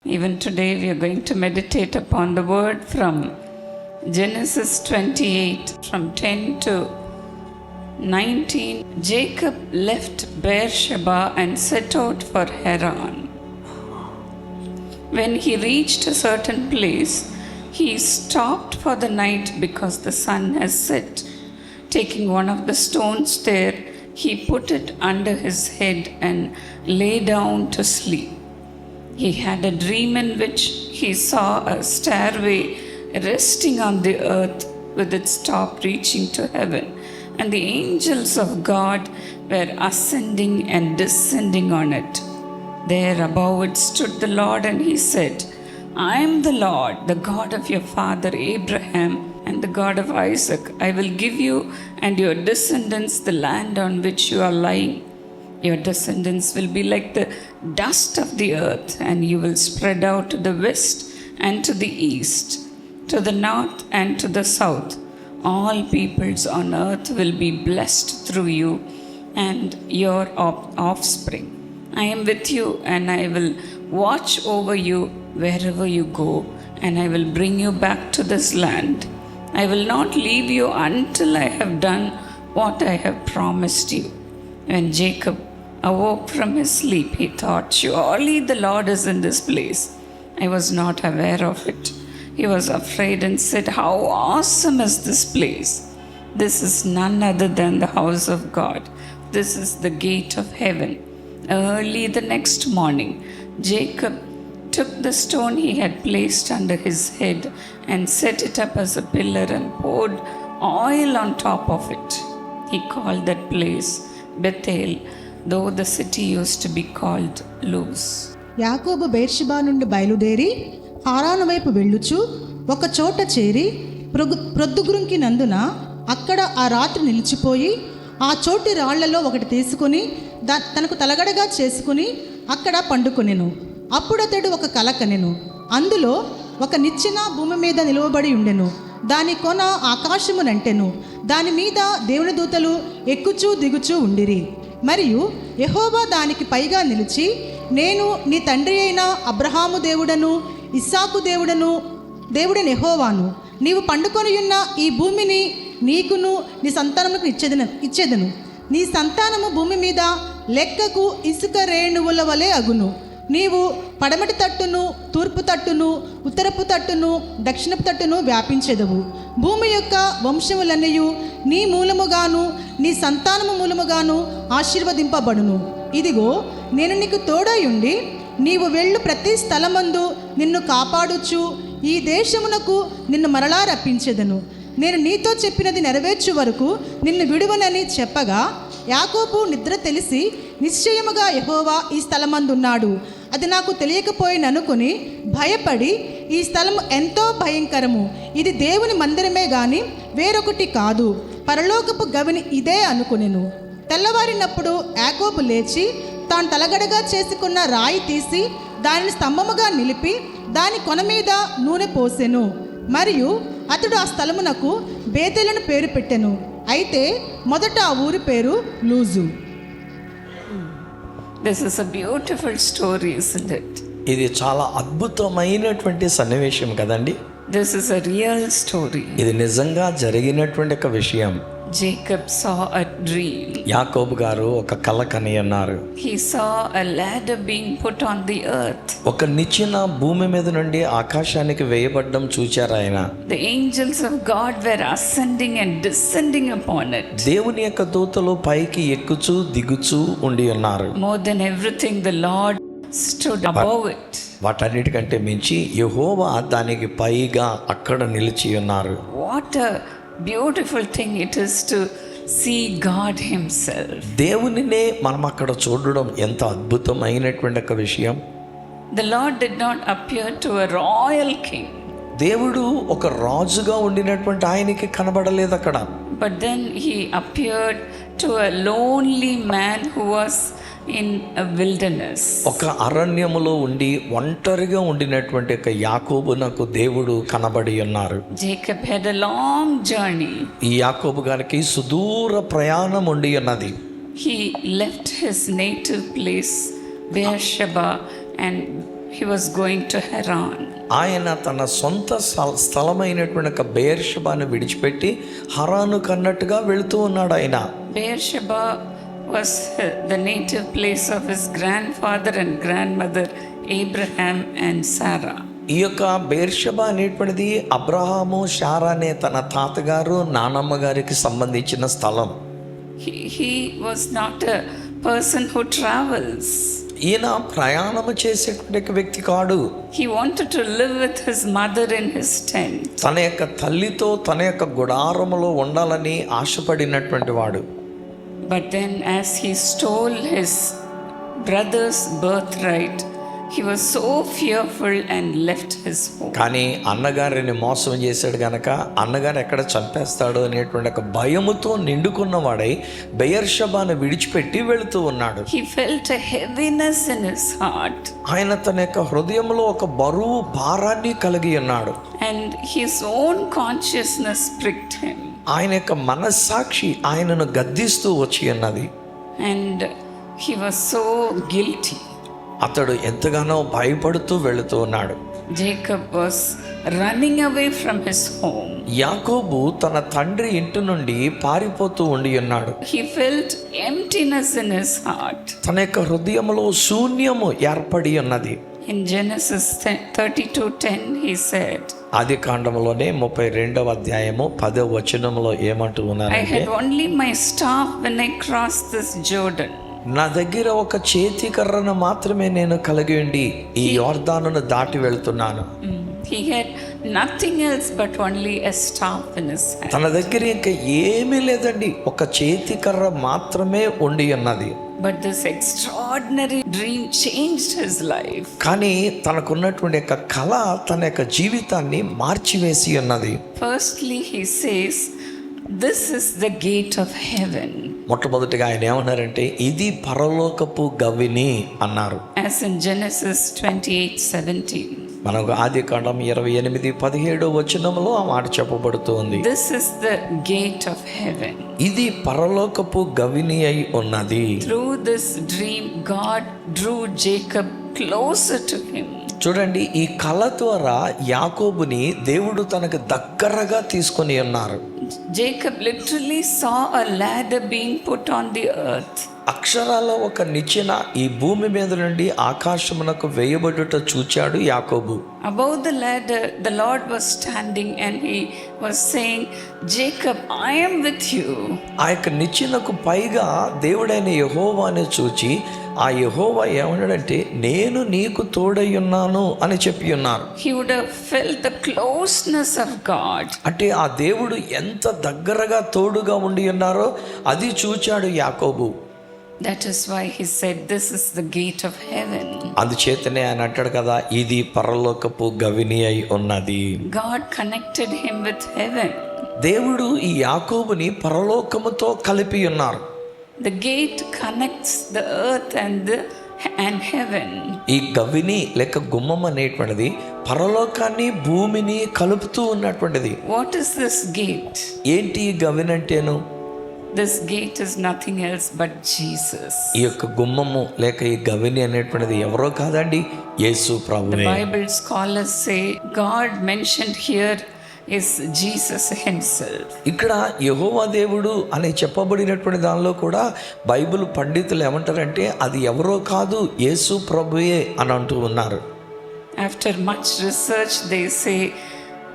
Even today we are going to meditate upon the word from Genesis 28 from 10 to 19. Jacob left Beersheba and set out for Haran. When he reached a certain place, he stopped for the night because the sun has set. Taking one of the stones there, he put it under his head and lay down to sleep. He had a dream in which he saw a stairway resting on the earth with its top reaching to heaven, and the angels of God were ascending and descending on it. There above it stood the Lord, and he said, I am the Lord, the God of your father Abraham and the God of Isaac. I will give you and your descendants the land on which you are lying. Your descendants will be like the dust of the earth, and you will spread out to the west and to the east, to the north and to the south. All peoples on earth will be blessed through you and your offspring. I am with you, and I will watch over you wherever you go, and I will bring you back to this land. I will not leave you until I have done what I have promised you. When Jacob awoke from his sleep, he thought, surely the Lord is in this place. I was not aware of it. He was afraid and said, how awesome is this place! This is none other than the house of God. This is the gate of heaven. Early the next morning, Jacob took the stone he had placed under his head and set it up as a pillar and poured oil on top of it. He called that place Bethel, though the city used to be called Luz. యాకోబు బెర్షెబా నుండి బయలుదేరి హారాను వైపు వెళ్ళుచు ఒక చోట చేరి ప్రొద్దుగురుంకినందున అక్కడ ఆ రాత్రి నిలిచిపోయి ఆ చోటి రాళ్లలో ఒకటి తీసుకుని తనకు తలగడగా చేసుకుని అక్కడ పండుకొనెను. అప్పుడతడు ఒక కల కనెను. అందులో ఒక నిచ్చెన భూమి మీద నిలువబడి ఉండెను. దాని కొన ఆకాశమునంటెను. దాని మీద దేవుని దూతలు ఎక్కుచూ దిగుచూ ఉండిరి. మరియు యెహోవా దానికి పైగా నిలిచి, నేను నీ తండ్రి అయిన అబ్రహాము దేవుడను ఇస్సాకు దేవుడని యెహోవాను. నీవు పండుకొని ఉన్న ఈ భూమిని నీకును నీ సంతానములకు ఇచ్చేదను. నీ సంతానము భూమి మీద లెక్కకు ఇసుక రేణువుల వలె అగును. నీవు పడమటి తట్టును, తూర్పు తట్టును, ఉత్తరపు తట్టును, దక్షిణపు తట్టును వ్యాపించెదవు. భూమి యొక్క వంశములన్నయు నీ మూలముగాను నీ సంతానము మూలముగాను ఆశీర్వదింపబడును. ఇదిగో, నేను నీకు తోడయుండి నీవు వెళ్ళు ప్రతి స్థలమందు నిన్ను కాపాడుచు ఈ దేశమునకు నిన్ను మరలా రప్పించెదను. నేను నీతో చెప్పినది నెరవేర్చు వరకు నిన్ను విడువనని చెప్పగా, యాకోబు నిద్ర తెలిసి నిశ్చయముగా యెహోవా ఈ స్థలమందున్నాడు, అది నాకు తెలియకపోయిననుకుని భయపడి, ఈ స్థలము ఎంతో భయంకరము, ఇది దేవుని మందిరమే గాని వేరొకటి కాదు, పరలోకపు గవిని ఇదే అనుకునెను. తెల్లవారినప్పుడు యాకోబు లేచి తాను తలగడగా చేసుకున్న రాయి తీసి దానిని స్తంభముగా నిలిపి దాని కొన మీద నూనె పోసెను. మరియు అతడు ఆ స్థలమునకు బేతేలను పేరు పెట్టెను. అయితే మొదట ఆ ఊరి పేరు loose. This is a beautiful story, isn't it? ఇది చాలా అద్భుతమైనటువంటి సన్నివేశం కదండి. This is a real story. ఇది నిజంగా జరిగినటువంటి ఒక విషయం. Jacob saw a dream. యాకోబు గారు ఒక కల కని అన్నారు. He saw a ladder being put on the earth. ఒక నిచ్చెన భూమి మీద నుండి ఆకాశానికి వేయబడడం చూచారు ఆయన. The angels of God were ascending and descending upon it. దేవుని యొక్క దూతలు పైకి ఎక్కుచూ దిగుచూ ఉండి ఉన్నారు. More than everything, the Lord stood above it. వాటన్నిటికంటే మించి యెహోవా దానికి పైగా అక్కడ నిలిచి ఉన్నారు. What a beautiful thing it is to see God himself. దేవునినే మనం అక్కడ చూడడం ఎంత అద్భుతమైనటువంటి ఒక విషయం. The Lord did not appear to a royal king. దేవుడు ఒక రాజుగా ఉండినటువంటి ఆయనకి కనబడలేదు అక్కడ. But then he appeared to a lonely man who was in a wilderness. ఒక అరణ్యములో ఉండి ఒంటరిగా ఉండినటువంటి ఒక యాకోబునకు దేవుడు కనబడి ఉన్నారు. Jacob had a long journey. ఈ యాకోబు గారికి సుదూర ప్రయాణం ఉండి ఉన్నది. He left his native place Beersheba and he was going to Haran. ఆయన తన సొంత స్థలమైనటువంటి ఒక బెయేర్షెబాను విడిచిపెట్టి హరాను కన్నట్టుగా వెళుతూ ఉన్నాడు ఆయన. Beersheba was the native place of his grandfather and grandmother Abraham and Sarah. ఈ యొక్క బెయేర్షెబా అనేటువంటిది అబ్రహాము శారా అనే తన తాతగారు నానమ్మ గారికి సంబంధించిన స్థలం. He was not a person who travels. ఈయన ప్రయాణము చేసేటువంటి వ్యక్తి కాడు. He wanted to live with his mother in his tent. తన యొక్క తల్లితో తన యొక్క గుడారములో ఉండాలని ఆశపడినటువంటి వాడు. But then as he stole his brother's birthright, he was so fearful and left his home. కానీ అన్నగారిని మోసం చేశాడు గనక అన్నగారు ఎక్కడ చంపేస్తాడు అనేటువంటి ఒక భయముతో నిండుకున్నవాడై బెయేర్షెబాను విడిచిపెట్టి వెళుతూ ఉన్నాడు. He felt a heaviness in his heart. ఆయన తన యొక్క హృదయంలో ఒక బరువు భారాన్ని కలిగి ఉన్నాడు. And his own consciousness pricked him. ఆయన యొక్క మనస్సాక్షి ఆయనను గద్దిస్తూ వచ్చి ఉన్నది. And he was so guilty. అతడు ఎంతగానో భయపడుతూ వెళుతూ ఉన్నాడు. Jacob was running away from his home. యాకోబు తన తండ్రి ఇంటి నుండి పారిపోతూ ఉండి ఉన్నాడు. He felt emptiness in his heart. తన యొక్క హృదయంలో శూన్యము ఏర్పడి ఉన్నది. In Genesis 32:10 he said, ఆది కాండంలోనే 32వ అధ్యాయము 10వ వచనంలో ఏమంటూ I ఉన్నారంటే, had only my staff when I crossed this Jordan. నా దగ్గర ఒక చేతి కర్రను మాత్రమే నేను కలిగి ఉండి ఈ యోర్దానును దాటి వెళ్తున్నాను. He had nothing else but only a staff in his hand. తన దగ్గర ఇంకా ఏమీ లేదండి, ఒక చేతి కర్ర మాత్రమే ఉండి ఉన్నది. But this extraordinary dream changed his life. కానీ తనకున్నటువంటి యొక్క కళ తన యొక్క జీవితాన్ని మార్చివేసి ఉన్నది. Firstly, he says, this is the gate of heaven. మొట్టమొదటిగా ఆయన ఏమన్నారంటే ఇది పరలోకపు గవిని అన్నారు. As in Genesis 28:17. మనకు ఆది కాండం 28:17 వచనంలో ఆ మాట చెప్పబడుతుంది. This is the gate of heaven. ఇది పరలోకపు గవిని అయి ఉన్నది. Through this dream, God drew Jacob closer to him. చూడండి, ఈ కళ ద్వారా యాకోబుని దేవుడు తనకు దగ్గరగా తీసుకొని ఉన్నారు. Jacob literally saw a ladder being put on the earth. అక్షరాల ఒక నిచ్చెన ఈ భూమి మీద నుండి ఆకాశమునకు వేయబడుట చూచాడు యాకోబు. Above the ladder, the Lord was standing and he was saying, Jacob, I am with you. ఆ యొక్క నిచ్చెనకు పైగా దేవుడైన యెహోవాను చూచి ఆ యెహోవా ఏమన్నాడంటే నేను నీకు తోడై ఉన్నాను అని చెప్పి ఉన్నారు. He would have felt the closeness of God. అంటే ఆ దేవుడు ఎంత దగ్గరగా తోడుగా ఉండి ఉన్నారో అది చూచాడు యాకోబు. That is why he said, this is the gate of heaven. అందుచేతనే ఆయన అంటాడు కదా, ఇది పరలోకపు గవిని అయి ఉన్నది. God connected him with heaven. దేవుడు ఈ యాకోబుని పరలోకముతో కలిపి ఉన్నారు. The gate connects the earth and heaven. ఈ గవిని లేక గుమ్మం అనేటువంటిది పరలోకాన్ని భూమిని కలుపుతూ ఉన్నటువంటిది. What is this gate? ఏంటి ఈ గవిని అంటేను? This gate is nothing else but Jesus. ఈ యొక్క గుమ్మము లేక ఈ గవిని అనేటువంటిది ఎవరో కాదండి, యేసు The ప్రభువే. Bible scholars say God mentioned here is Jesus himself. ఇక్కడ యెహోవా దేవుడు అని చెప్పబడినటువంటి దానిలో కూడా బైబిల్ పండితులు ఏమంటారంటే అది ఎవరో కాదు, యేసు ప్రభువే అని అంటూ ఉన్నారు. After much research, they say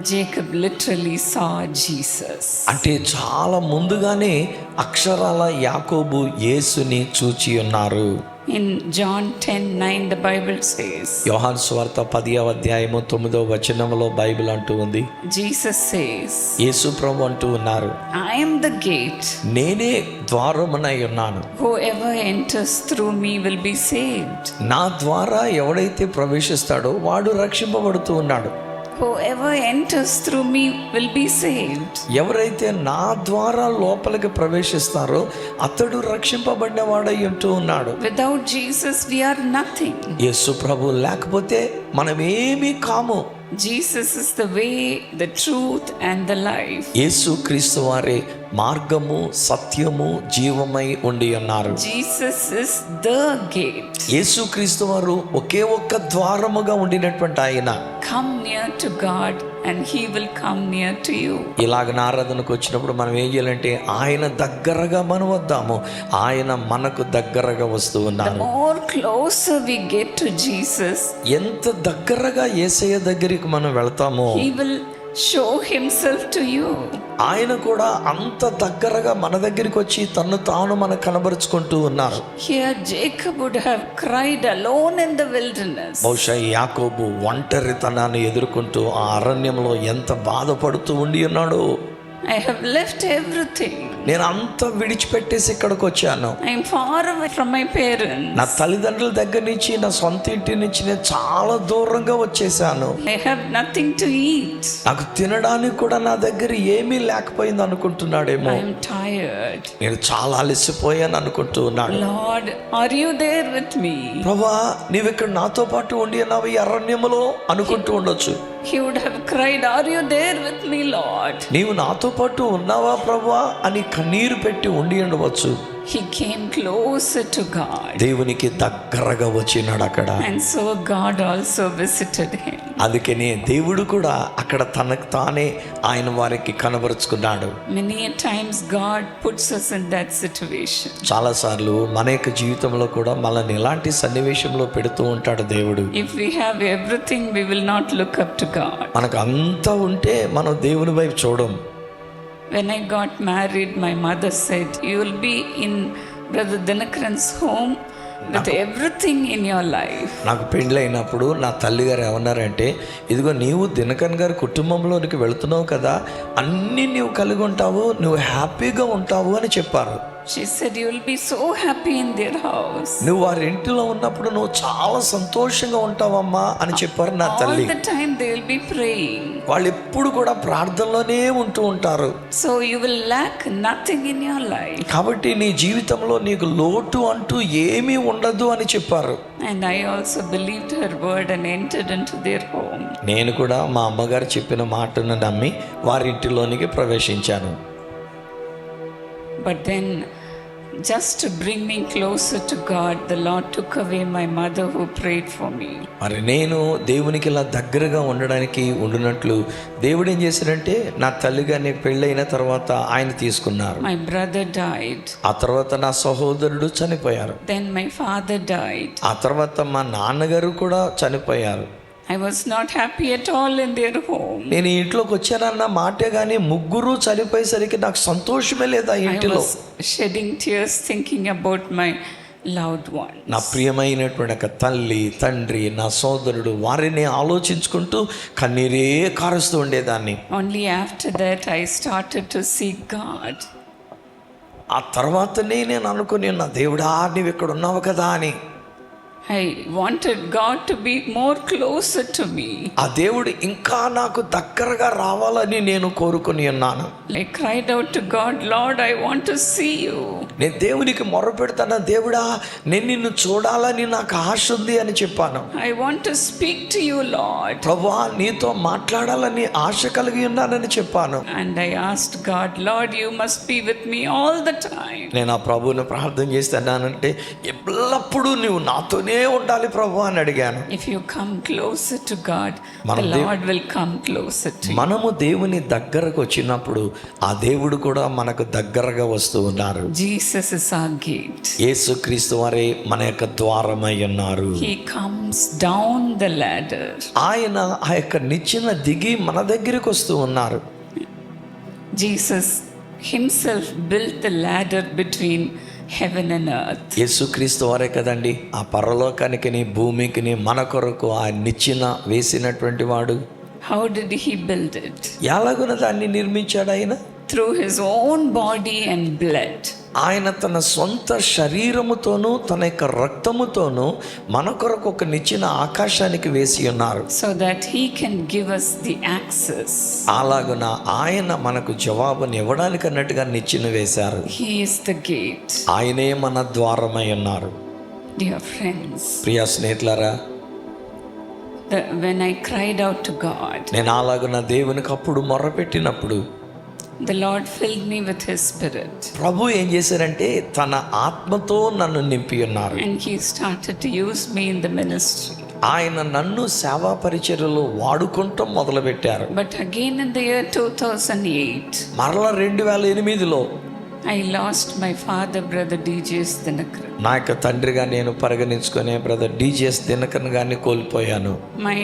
Jacob literally saw Jesus. అంటే చాలా ముందుగానే అక్షరాల యాకోబు యేసుని చూచి ఉన్నారు. In John 10:9, the Bible says, యోహాను సువార్త 10వ అధ్యాయము 9వ వచనంలో బైబిల్ అంటూ ఉంది, Jesus says, యేసు ప్రభు అంటూ ఉన్నారు, I am the gate. నేనే ద్వారమునై ఉన్నాను. Whoever enters through me will be saved. నా ద్వారా ఎవడైతే ప్రవేశిస్తాడో వాడు రక్షింపబడుతూ ఉన్నాడు. Whoever enters through me will be saved. ఎవరైతే నా ద్వారా లోపలికి ప్రవేశిస్తారో అతడు రక్షింపబడిన వాడై ఉంటూ ఉన్నాడు. Without Jesus, we are nothing. యేసు ప్రభు లేకపోతే మనం ఏమీ కాము. Jesus is the way, the truth, and the life. యేసు క్రీస్తు వారే మార్గము, సత్యము, జీవమై ఉండి ఉన్నారు. Jesus is the gate. యేసు క్రీస్తు వారు ఒకే ఒక్క ద్వారముగా ఉండినటువంటి ఆయన. Come near to God and he will come near to you. ఇలాగ ఆరాధనకు వచ్చినప్పుడు మనం ఏం చేయాలంటే ఆయన దగ్గరగా మనం వద్దాము. ఆయన మనకు దగ్గరగా వస్తూ The ఉన్నారు. more closer we get to Jesus, ఎంత దగ్గరగా యేసయ్య దగ్గరికి మనం వెళ్తామో he will show himself to you. ఆయన కూడా అంత దగ్గరగా మన దగ్గరికి వచ్చి తన్ను తాను మనకు కనబరుచుకుంటూ ఉన్నారు. Here Jacob would have cried alone in the wilderness. బహుశా యాకోబు ఒంటరితనాన్ని ఎదుర్కొంటూ ఆ అరణ్యంలో ఎంత బాధపడుతూ ఉండి ఉన్నాడు. I have left everything. నేను అంతా విడిచిపెట్టేసి ఇక్కడికి వచ్చాను. I am far away from my parents. నా తల్లిదండ్రుల దగ్గర నుంచి, నా సొంత ఇంటి నుంచి నేను చాలా దూరంగా వచ్చేసాను. I have nothing to eat. నాకు తినడానికి కూడా నా దగ్గర ఏమీ లేకపోయింది అనుకుంటున్నాడేమో. I am tired. నేను చాలా అలసిపోయాను అనుకుంటూ ఉన్నాడు. Lord, are you there with me? ప్రభా, నీవు ఇక్కడ నాతో పాటు ఉండి ఉన్నావు ఈ అరణ్యములో అనుకుంటూ ఉండొచ్చు. He would have cried, are you there with me, Lord? నీవు నాతో పాటు ఉన్నావా ప్రభా అని కన్నీరు పెట్టి ఉండి ఉండవచ్చు. He came closer to God. దేవునికి దగ్గరగా వచ్చినాడు అక్కడ. And so God also visited him. అందుకనే దేవుడు కూడా అక్కడ తనకు తానే ఆయన వారికి కనబరుచుకున్నాడు. Many a times God puts us in that situation. చాలాసార్లు మన యొక్క జీవితంలో కూడా మనల్ని ఇలాంటి సన్నివేశంలో పెడుతూ ఉంటాడు దేవుడు. If we have everything, we will not look up to God. మనకు అంతా ఉంటే మనం దేవుని వైపు చూడం. When I got married, my mother said, you will be in Brother Dinakaran's home with everything in your life. నాకు పెళ్ళైనప్పుడు నా తల్లిగారు ఏమన్నారంటే, ఇదిగో నీవు దినకరన్ గారి కుటుంబంలోనికి వెళుతున్నావు కదా, అన్నీ నీవు కలిగి ఉంటావు, నువ్వు హ్యాపీగా ఉంటావు అని చెప్పారు. She said, you will be so happy in their house. నువ్వు వారి ఇంటిలో ఉన్నప్పుడు నువ్వు చాలా సంతోషంగా ఉంటావమ్మా అని చెప్పారు నా All తల్లి. the time they will be praying. వాళ్ళు ఎప్పుడు కూడా ప్రార్థనలోనే ఉంటూ ఉంటారు. So you will lack nothing in your life. కాబట్టి నీ జీవితంలో నీకు లోటు అంటూ ఏమీ ఉండదు అని చెప్పారు. And I also believed her word and entered into their home. నేను కూడా మా అమ్మగారు చెప్పిన మాటను నమ్మి వారింటిలోనికి ప్రవేశించాను. But then, just to bring me closer to God, the Lord took away my mother who prayed for me. మరి నేను దేవునికి ఇలా దగ్గరగా ఉండడానికి ఉండినట్లు దేవుడు ఏం చేశాడంటే, నా తల్లిగారిని పెళ్ళైన తర్వాత ఆయన తీసుకున్నారు. My brother died. ఆ తర్వాత నా సహోదరుడు చనిపోయారు. Then my father died. ఆ తర్వాత మా నాన్నగారు కూడా చనిపోయారు. I was not happy at all in their home. నేను ఈ ఇంట్లోకి వచ్చానన్న మాటే కానీ ముగ్గురు చనిపోయేసరికి నాకు సంతోషమే లేదు ఆ I ఇంటిలో. was shedding tears thinking about my loved ones. నా ప్రియమైనటువంటి ఒక తల్లి, తండ్రి, నా సోదరుడు వారిని ఆలోచించుకుంటూ కన్నీరే కారుస్తూ ఉండేదాన్ని. Only after that I started to seek God. ఆ తర్వాతనే నేను అనుకుని నా దేవుడా నీవు ఇక్కడ ఉన్నావు కదా అని. I wanted God to be more closer to me. ఆ దేవుడు ఇంకా నాకు దగ్గరగా రావాలని నేను కోరుకుని ఉన్నాను. I cried out to God, Lord, I want to see you. నేను దేవునికి మొరపెడతాను, దేవుడా నేను నిన్ను చూడాలని నాకు ఆశ ఉంది అని చెప్పాను. I want to speak to you, Lord. ప్రభువా నీతో మాట్లాడాలని ఆశ కలిగి ఉన్నానని చెప్పాను. And I asked God, Lord, you must be with me all the time. నేను ఆ ప్రభువుని ప్రార్థన చేస్తున్నానంటే ఎల్లప్పుడూ నువ్వు నాతోనే ఉండాలి ప్రభు అని అడిగాను. If you come closer to God, the మనం Lord will come closer to you. మనము దేవుని దగ్గరకు వచ్చినప్పుడు ఆ దేవుడు కూడా మనకు దగ్గరగా వస్తూ ఉన్నారు. Jesus is our gate. యేసుక్రీస్తు వారే మన యొక్క ద్వారమై ఉన్నారు. He comes down the ladder. ఆయన ఆ యొక్క నిచ్చెన దిగి మన దగ్గరికి వస్తూ ఉన్నారు. Jesus himself built the ladder between heaven and earth. యేసుక్రీస్తు వారే కదండి ఆ పరలోకానికి భూమికి మన కొరకు ఆ నిచ్చెన వేసినటువంటి వాడు. How did he build it? ఎలాగున దాన్ని నిర్మించాడు ఆయన? Through his own body and blood. ఆయన తన సొంత శరీరముతోనూ తన యొక్క రక్తముతోనూ మన కొరకు ఒక నిచ్చెన ఆకాశానికి వేసి ఉన్నారు. so that he can give us the access. అలాగున ఆయన మనకు జవాబుని ఇవ్వడానికి అన్నట్టుగా నిచ్చెన వేశారు. He is the gate. ఆయనే మన ద్వారమై ఉన్నారు. Dear friends, ప్రియ స్నేహితులారా, when I cried out to God, నేను అలాగున దేవునికి అప్పుడు మొర్రపెట్టినప్పుడు the Lord filled me with his spirit, ప్రభు ఏం చేశారంటే తన ఆత్మతో నన్ను నింపి ఉన్నారు. and he started to use me in the ministry. ఆయన నన్ను సేవా పరిచర్యలో వాడుకుంటాం మొదలుపెట్టారు. But again in the year 2008, మరలా 2008లో I lost my father, brother D.J.S. Dinakaran. నా యొక్క తండ్రిగా నేను పరిగణించుకునే బ్రదర్ D.J.S. దినకరన్ గారిని కోల్పోయాను. My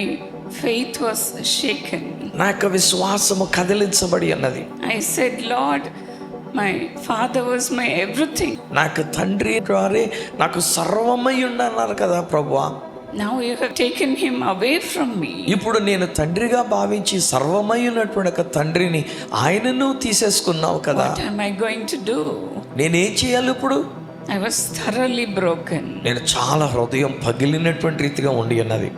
faith was shaken. నా యొక్క విశ్వాసము కదిలించబడి ఉన్నది. I said, Lord, my father was my everything. నా యొక్క తండ్రి వారే నాకు సర్వమై ఉండన్నారు కదా ప్రభువా. Now you have taken him away from me. ఇప్పుడు నేను తండ్రిగా భావించి సర్వమై ఉన్నటువంటి ఒక తండ్రిని ఆయనను తీసేసుకున్నావు కదా. What am I going to do? నేనేం చేయాలి ఇప్పుడు? I was thoroughly broken. నేను చాలా హృదయం పగిలినటువంటి రీతిగా ఉండి ఉన్నది.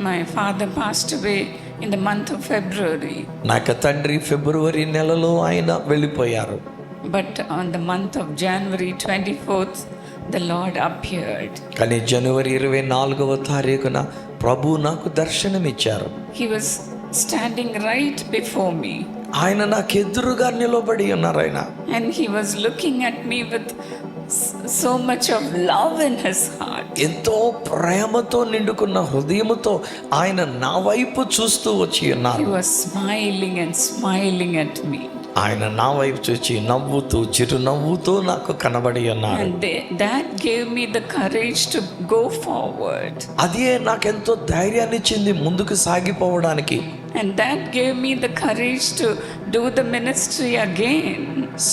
My father passed away in the month of February. నా యొక్క తండ్రి ఫిబ్రవరి నెలలో ఆయన వెళ్ళిపోయారు. But on the month of January 24th, the Lord appeared. కానీ జనవరి 24వ తారీఖున ప్రభు నాకు దర్శనమిచ్చారు. He was standing right before me. ఆయన నాకు ఎదురుగా నిలబడి ఉన్నారు ఆయన. And he was looking at me with so much of love in his heart. ఎంతో ప్రేమతో నిండుకున్న హృదయముతో ఆయన నా వైపు చూస్తూ వచ్చి He ఉన్నారు. was smiling and smiling at me. ఆయన నా వైపు చూచి నవ్వుతూ చిరునవ్వుతూ నాకు కనబడి ఉన్నారు. And that gave me the courage to go forward. అదే నాకెంతో ధైర్యాన్ని ఇచ్చింది ముందుకు సాగిపోవడానికి. And that gave me the courage to do the ministry again.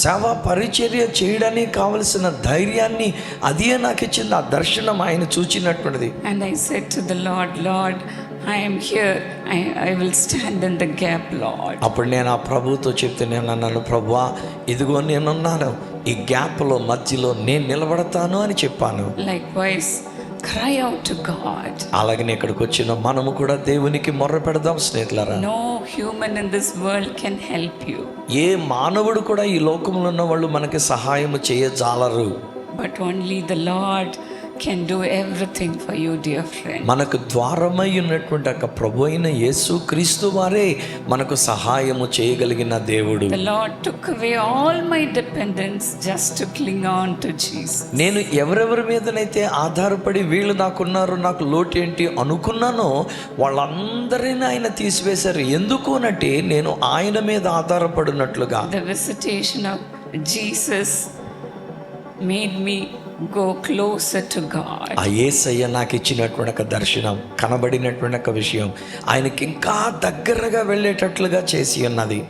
సేవ పరిచర్య చేయడానికి కావలసిన ధైర్యాన్ని అదే నాకు ఇచ్చింది. ఆ దర్శనం ఆయన చూచినటువంటిది. And I said to the Lord, Lord, I am here. I will stand in the gap, Lord. అప్పుడు నేను ఆ ప్రభుతో చెప్తే నేను అన్నాను, ప్రభువా ఇదిగో నేనున్నాను, ఈ గ్యాప్లో మధ్యలో నేను నిలబడతాను అని చెప్పాను. Likewise, cry out to God. అలాగనే ఇక్కడికి వచ్చిన మనము కూడా దేవునికి మొర్ర పెడదాం స్నేహితులారా. No human in this world can help you. ఏ మానవుడు కూడా ఈ లోకంలో ఉన్న వాళ్ళు మనకి సహాయం చేయజాలరు. But only the Lord can do everything for you, dear friend. మనకు ద్వారమై ఉన్నటువంటి ఒక ప్రభు అయిన యేసు క్రీస్తు వారే మనకు సహాయము చేయగలిగిన దేవుడు. The Lord took away all my dependence just to cling on to Jesus. నేను ఎవరెవరి మీదనైతే ఆధారపడి వీళ్ళు నాకున్నారు, నాకు లోటు ఏంటి అనుకున్నానో వాళ్ళందరినీ ఆయన తీసివేశారు. ఎందుకు అనంటే నేను ఆయన మీద ఆధారపడినట్లుగా. The visitation of Jesus made me go closer to God. ఆ యేసయ్య నాకు ఇచ్చినటువంటి ఒక దర్శనం, కనబడినటువంటి ఒక విషయం ఆయనకి ఇంకా దగ్గరగా వెళ్ళేటట్లుగా చేసి ఉన్నది.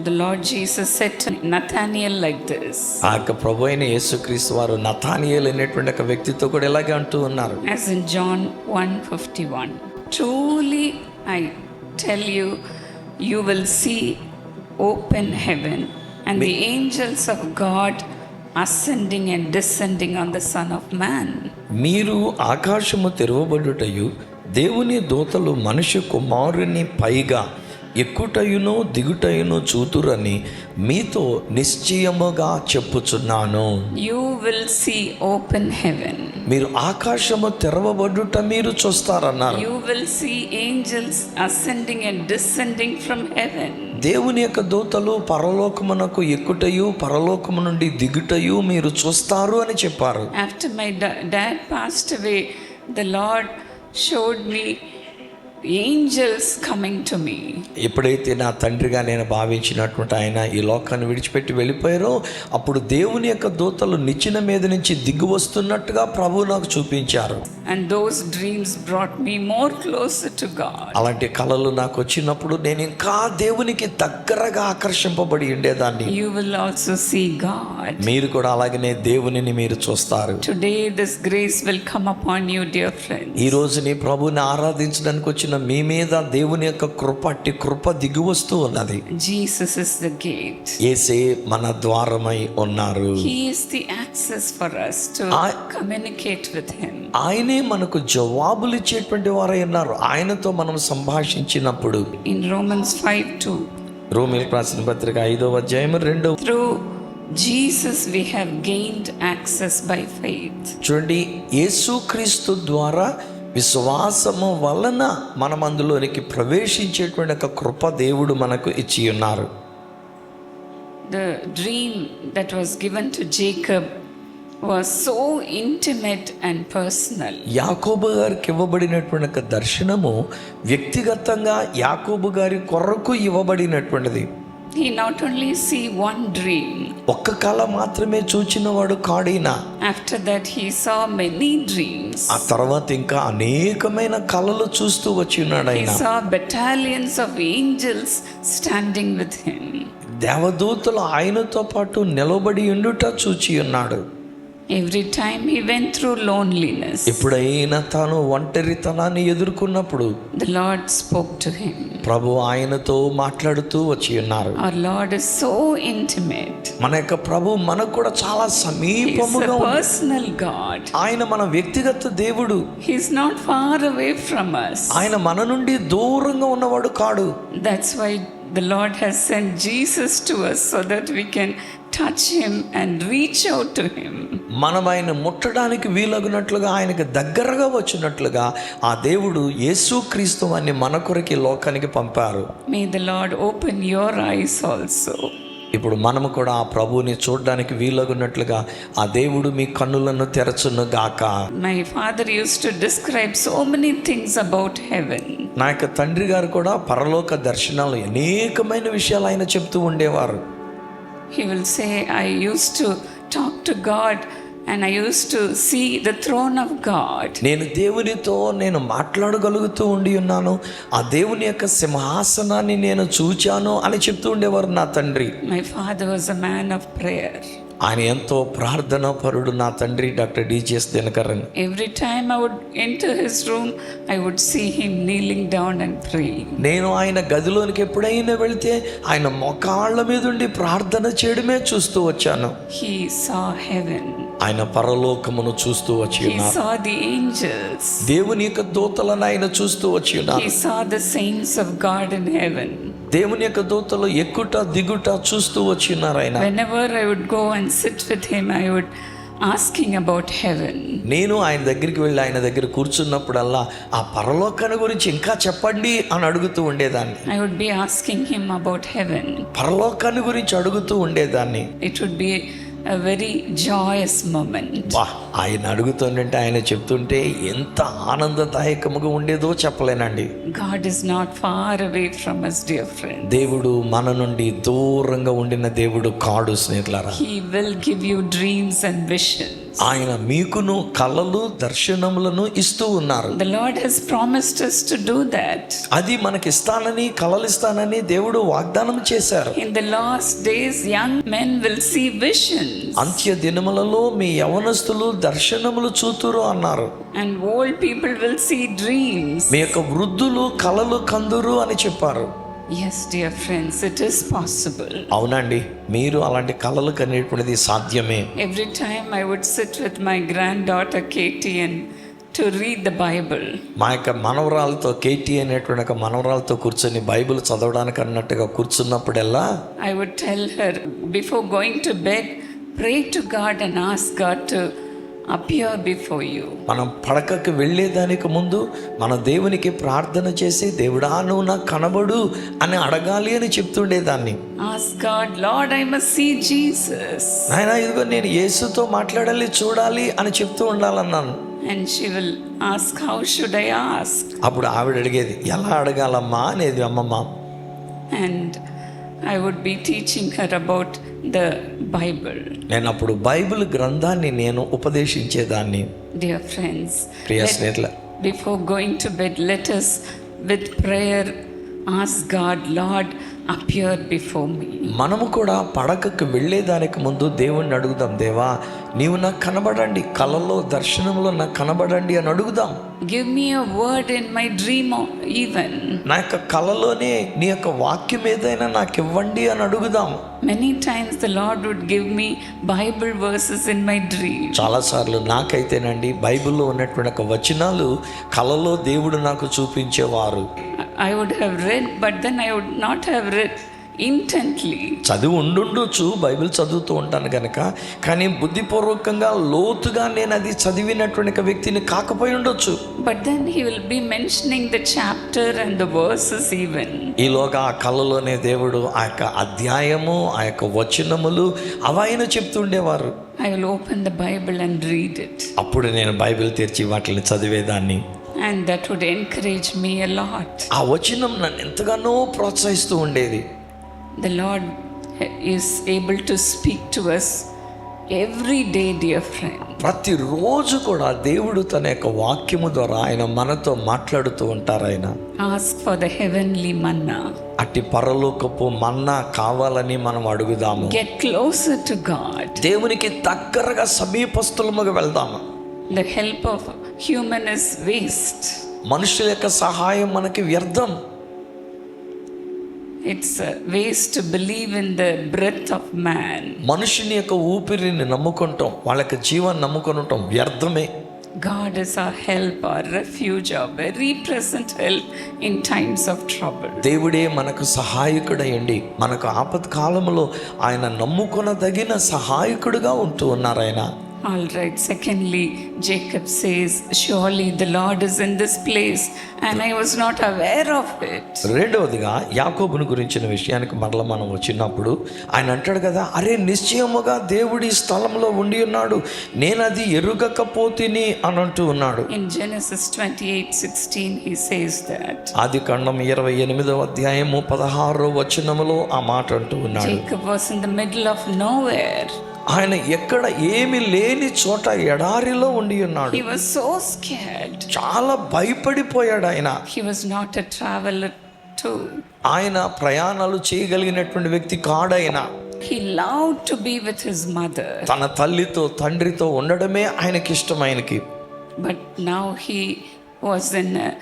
The Lord Jesus said to Nathanael like this. ఆ యొక్క ప్రభు అయిన యేసుక్రీస్తు వారు నతానియేలు అనేటువంటి ఒక వ్యక్తితో కూడా ఇలాగే అంటూ ఉన్నారు. As in John 1:51. Truly I tell you, you will see open heaven and the angels of God ascending and descending on the Son of Man. మీరు ఆకాశము తెరవబడుటయు దేవుని దూతలు మనుష్య కుమారుని పైగా ఎక్కుటయును దిగుటయును చూతురని మీతో నిశ్చయముగా చెప్పుచున్నాను. You will see open heaven. మీరు ఆకాశము తెరవబడుట మీరు చూస్తారన్నారు. You will see angels ascending and descending from heaven. దేవుని యొక్క దూతలు పరలోకమునకు ఎక్కుటయు పరలోకము నుండి దిగుటయు మీరు చూస్తారు అని చెప్పారు. After my dad passed away, the Lord showed me angels coming to me. ఎప్పుడైతే నా తండ్రిగా నేను భావించినటువంటి ఆయన ఈ లోకాన్ని విడిచిపెట్టి వెళ్ళిపోయారో అప్పుడు దేవుని యొక్క దూతలు నిచ్చెన మీద నుంచి దిగి వస్తున్నట్టుగా ప్రభు నాకు చూపించారు. And those dreams brought me more closer to God. అలాంటి కలలు నాకు వచ్చినప్పుడు నేను ఇంకా దేవునికి దగ్గరగా ఆకర్షింపబడి ఉండేదాన్ని. You will also see God. మీరు కూడా అలాగనే దేవునిని మీరు చూస్తారు. Today this grace will come upon you, dear friends. ఈ రోజు నీ ప్రభుని ఆరాధించడానికి వచ్చిన వచ్చిన మీ మీద దేవుని యొక్క కృప, అట్టి కృప దిగి వస్తూ ఉన్నది. Jesus is the gate. యేసే మన ద్వారమై ఉన్నారు. He is the access for us to communicate with him. ఆయనే మనకు జవాబులు ఇచ్చేటువంటి వారై ఉన్నారు. ఆయనతో మనం సంభాషించినప్పుడు In Romans 5:2, రోమీయులకు రాసిన పత్రిక 5వ అధ్యాయం 2వ through Jesus we have gained access by faith. చూడండి, యేసుక్రీస్తు ద్వారా విశ్వాసము వలన మనం అందులోనికి ప్రవేశించేటువంటి ఒక కృప దేవుడు మనకు ఇచ్చి ఉన్నారు. The dream that was given to Jacob was so intimate and personal. యాకోబు గారికి ఇవ్వబడినటువంటి ఒక దర్శనము వ్యక్తిగతంగా యాకోబు గారి కొరకు ఇవ్వబడినటువంటిది. He not only see one dream. ఒక్క కళ మాత్రమే చూచినవాడు కాడైనా, After that he saw many dreams. ఆ తర్వాత ఇంకా అనేకమైన కళలు చూస్తూ వచ్చి ఉన్నాడు He ఆయన. saw battalions of angels standing with him. దేవదూతలు ఆయనతో పాటు నిలబడి ఉండుట చూచి ఉన్నాడు. Every time he went through loneliness, ఎప్పుడైనా తాను ఒంటరితనాన్ని ఎదుర్కొన్నప్పుడు the Lord spoke to him. ప్రభు ఆయనతో మాట్లాడుతూ వచ్చి ఉన్నారు. Our Lord is so intimate. మన యొక్క ప్రభు మనకు కూడా చాలా He is సమీపముగా a ఉంది. personal God. ఆయన మన వ్యక్తిగత దేవుడు. He is not far away from us. ఆయన మన నుండి దూరంగా ఉన్నవాడు కాడు. That's why the Lord has sent Jesus to us so that we can touch him and reach out to him. మనం ఆయన ముట్టడానికి వీలగునట్లుగా, ఆయనకు దగ్గరగా వచ్చినట్లుగా ఆ దేవుడు యేసుక్రీస్తు వారిని మన కొరకు ఈ లోకానికి పంపారు. May the Lord open your eyes also. ఇప్పుడు మనము కూడా ఆ ప్రభువుని చూడడానికి వీలగున్నట్లుగా ఆ దేవుడు మీ కన్నులను తెరచును గాక. My father used to describe so many things about heaven. నా యొక్క తండ్రి గారు కూడా పరలోక దర్శనాలు అనేకమైన విషయాలు ఆయన చెప్తూ ఉండేవారు. He will say, I used to talk to God and I used to see the throne of God. నేను దేవునితో మాట్లాడగలుగుతూ ఉండి ఉన్నాను, ఆ దేవుని యొక్క సింహాసనాన్ని నేను చూచాను అని చెప్తూ ఉండేవారు నా తండ్రి. My father was a man of prayer. ఆయన ఎంతో ప్రార్థనా పరుడు నా తండ్రి doctor DGS Dinakaran. Every time I would enter his room, I would see him kneeling down and praying. నేను ఆయన గదిలోనికి ఎప్పుడైనా వెళ్తే ఆయన మోకాళ్ళ మీద ఉండి ప్రార్థన చేయడమే చూస్తూ వచ్చాను. He saw heaven. ఆయన పరలోకమును చూస్తూ వచ్చి He ఉన్నారు. saw the angels. దేవుని యొక్క దూతలను ఆయన చూస్తూ వచ్చి ఉన్నారు. He saw the saints of God in heaven. దేవుని యొక్క దూతలు ఎక్కుట దిగుట చూస్తూ వచ్చి ఉన్నారు ఆయన. Whenever I would go and sit with him, I would asking about heaven. నేను ఆయన దగ్గరికి వెళ్ళి ఆయన దగ్గర కూర్చున్నప్పుడల్లా ఆ పరలోకాన్ని గురించి ఇంకా చెప్పండి అని అడుగుతూ ఉండేదాన్ని. I would be asking him about heaven. పరలోకాన్ని గురించి అడుగుతూ ఉండేదాన్ని. It would be a very joyous moment. ఆయన అడుగుతుంటే ఆయన చెప్తుంటే ఎంత ఆనందదాయకముగా ఉండేదో చెప్పలేనండి. God is not far away from us, dear friend. దేవుడు మన నుండి దూరంగా ఉండిన దేవుడు కాడు స్నేహితులారా. He will give you dreams and visions. ఆయన మీకును కలలు దర్శనములను ఇస్తూ ఉన్నారు. The Lord has promised us to do that. అది మనకి ఇస్తానని, కలలు ఇస్తానని దేవుడు వాగ్దానం చేశారు. In the last days, young men will see visions. అంత్య దినములలో మీ యవనస్తులు దర్శనములు చూతురు అన్నారు. And old people will see dreams. మీ యొక్క వృద్ధులు కలలు కందురు అని చెప్పారు. Yes, dear friends, it is possible. అవునండి, మీరు అలాంటి కలలు కనేటువంటిది సాధ్యమే. Every time I would sit with my granddaughter Katie and to read the Bible. మా యొక్క మనవరాలతో, కేటీ అనేటువంటి ఒక మనవరాలతో కూర్చొని బైబిల్ చదవడానికి అన్నట్టుగా కూర్చున్నప్పుడల్లా I would tell her, before going to bed, pray to God and ask God to appear before you. మనం పడకకు వెళ్ళేదానికి ముందు మన దేవునికి ప్రార్థన చేసి, దేవుడా నువ్వు నాకు కనబడు అని అడగాలి అని చెప్తుండేదాన్ని. Ask God, Lord, I must see Jesus. నాయనా ఇదిగో నేను యేసుతో మాట్లాడాలి, చూడాలి అని చెప్తూ ఉండాలన్నాను. And she will ask, how should I ask? అప్పుడు ఆవిడ అడిగేది, ఎలా అడగాలమ్మా అనేది అమ్మమ్మ. And I would be teaching her about the Bible. నేను అప్పుడు బైబిల్ గ్రంథాన్ని నేను ఉపదేశించేదాన్ని. Dear friends, ప్రియ స్నేహితుల, before going to bed, let us with prayer ask God, Lord, appear before me. మనము కూడా పడకకు వెళ్ళేదానికి ముందు దేవుణ్ణి అడుగుదాం, దేవా నీవు నాకు కనబడండి, కలలో దర్శనంలో నాకు కనబడండి అని అడుగుదాం. Give me a word in my dream even. నా యొక్క కలలోనే నీ యొక్క వాక్యం ఏదైనా నాకు ఇవ్వండి అని అడుగుదాం. Many times the Lord would give me Bible verses in my dream. చాలాసార్లు నాకైతేనండి బైబిల్లో ఉన్నటువంటి ఒక వచనాలు కలలో దేవుడు నాకు చూపించేవారు. I would have read, but then I would not have read intently. చదివి ఉండుండొచ్చు, బైబిల్ చదువుతూ ఉంటాను కనుక, కానీ బుద్ధిపూర్వకంగా లోతుగా నేను అది చదివినటువంటి ఒక వ్యక్తిని కాకపోయి ఉండొచ్చు. But then he will be mentioning the chapter and the verses even. ఈలోగా ఆ కళలోనే దేవుడు ఆ యొక్క అధ్యాయము, ఆ యొక్క వచనములు ఆయన చెప్తుండేవారు. I will open the Bible and read it. అప్పుడు నేను బైబిల్ తెరిచి వాటిని చదివేదాన్ని. And that would encourage me a lot. ఆ వచనం నన్ను ఎంతగానో ప్రోత్సహిస్తూ ఉండేది. The Lord is able to speak to us every day, dear friend. ప్రతిరోజు కూడా దేవుడు తన యొక్క వాక్యము ద్వారా ఆయన మనతో మాట్లాడుతూ ఉంటారు. ఆయన Ask for the heavenly manna. అట్టి పరలోకపు మన్నా కావాలని మనం అడుగుదాము. Get closer to God. దేవునికి దగ్గరగా సమీపస్తులముగా వెళ్దాము. The help of human is waste. మనుషుల యొక్క సహాయం మనకి వ్యర్థం. It's a waste to believe in the breath of man. మనుషుని యొక్క ఊపిరిని నమ్ముకుంటాం, వాళ్ళకి జీవాన్ని నమ్ముకుంటాం, వ్యర్థమే. God is our help, our refuge, our very present help in times of trouble. దేవుడే మనకు సహాయకుడయ్యండి, మనకు ఆపత్కాలంలో ఆయన నమ్ముకొనదగిన సహాయకుడుగా ఉంటూ ఉన్నారు ఆయన. All right. Secondly, Jacob says, surely the Lord is in this place and I was not aware of it. రెండవదిగా యాకోబుని గురించిన విషయానికి మరల మనం వచ్చినప్పుడు ఆయన అంటాడు కదా, అరే నిశ్చయముగా దేవుడి స్థలంలో ఉండి ఉన్నాడు, నేను అది ఎరుగకపోతిని అని అంటూ ఉన్నాడు. In Genesis 28:16 he says that. ఆదికాండం 28వ అధ్యాయము 16వ వచనములో ఆ మాట అంటూ ఉన్నాడు. Jacob was in the middle of nowhere. ఆయన ఎక్కడ ఏమి లేని చోట ఎడారిలో ఉండి ఉన్నాడు. He was so scared. చాలా భయపడిపోయాడు ఆయన. He was not a traveler too. ఆయన ప్రయాణాలు చేయగలిగినటువంటి వ్యక్తి కాడైనా. He loved to be with his mother. తన తల్లితో తండ్రితో ఉండడమే ఆయనకి ఇష్టం ఆయనకి. But now he was in an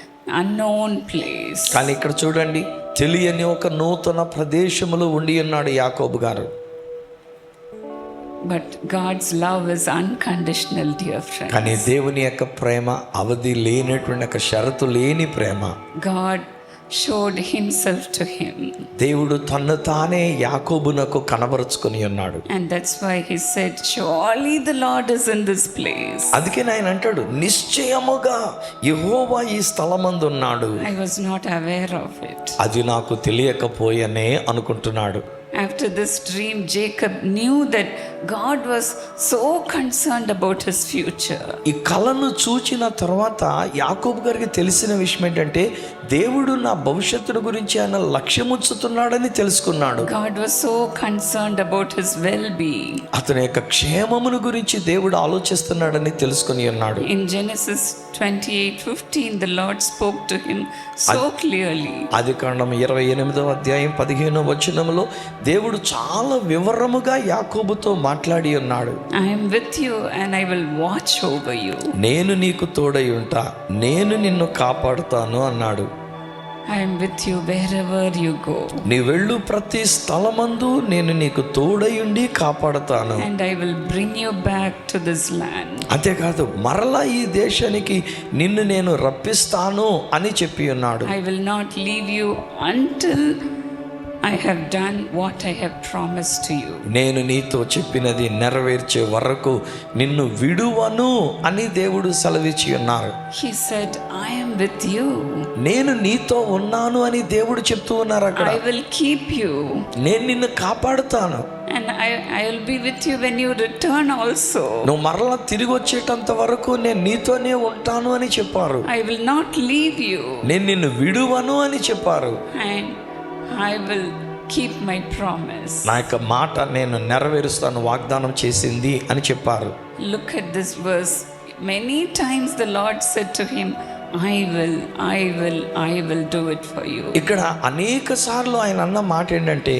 unknown place. కానీ ఇక్కడ చూడండి, తెలియని ఒక నూతన ప్రదేశంలో ఉండి ఉన్నాడు యాకోబు గారు. But God's love is unconditional, dear friends. కానీ దేవుని యొక్క ప్రేమ అవధి లేనటువంటి ఒక షరతు లేని ప్రేమ. God showed himself to him. దేవుడు తన్ను తానే యాకోబునకు కనబరుచుకొని ఉన్నాడు. And that's why he said, surely the Lord is in this place. అందుకే ఆయన అంటాడు, నిశ్చయముగా యెహోవా ఈ స్థలమందు ఉన్నాడు. I was not aware of it. అది నాకు తెలియకపోయనే అనుకుంటున్నాడు. After this dream, Jacob knew that God was so concerned about his future. ఈ కలను చూచిన తర్వాత యాకోబు గారికి తెలిసిన విషయం ఏంటంటే, దేవుడు నా భవిష్యత్తును గురించి ఆయన లక్ష్యం ఉంచుతున్నాడని తెలుసుకున్నాడు. God was so concerned about his well-being. అతని యొక్క క్షేమమును గురించి దేవుడు ఆలోచిస్తున్నాడని తెలుసుకుని ఉన్నాడు. In Genesis 28:15, the Lord spoke to him so clearly. ఆదికాండం 28వ అధ్యాయం 15వ వచనములో దేవుడు చాలా వివరముగా యాకోబుతో మాట్లాడి ఉన్నాడు. I am with you and I will watch over you. నేను నీకు తోడై ఉంటా, నేను నిన్ను కాపాడుతాను అన్నాడు. I am with you wherever you go. నీ వెళ్ళు ప్రతి స్థలమందు నేను నీకు తోడయుండి కాపాడుతాను. And I will bring you back to this land. అంతేకాదు, మరలా ఈ దేశానికి నిన్ను నేను రప్పిస్తాను అని చెప్పి ఉన్నాడు. I will not leave you until I have done what I have promised to you. నేను నీతో చెప్పినది నెరవేర్చే వరకు నిన్ను విడువను అని దేవుడు సెలవిచ్చి ఉన్నారు. He said, I am with you. నేను నీతో ఉన్నాను అని దేవుడు చెప్తూ ఉన్నారు అక్కడ. I will keep you. నేను నిన్ను కాపాడుతాను. And I will be with you when you return also. నువ్వు మరలా తిరిగి వచ్చేటంత వరకు నేను నీతోనే ఉంటాను అని చెప్పారు. I will not leave you. నేను నిన్ను విడువను అని చెప్పారు. And I will keep my promise. నా యొక్క మాట నేను నెరవేరుస్తాను, వాగ్దానం చేసింది అని చెప్పారు. Look at this verse. Many times the Lord said to him, I will do it for you. ఇక్కడ అనేక సార్లు ఆయన అన్న మాట ఏంటంటే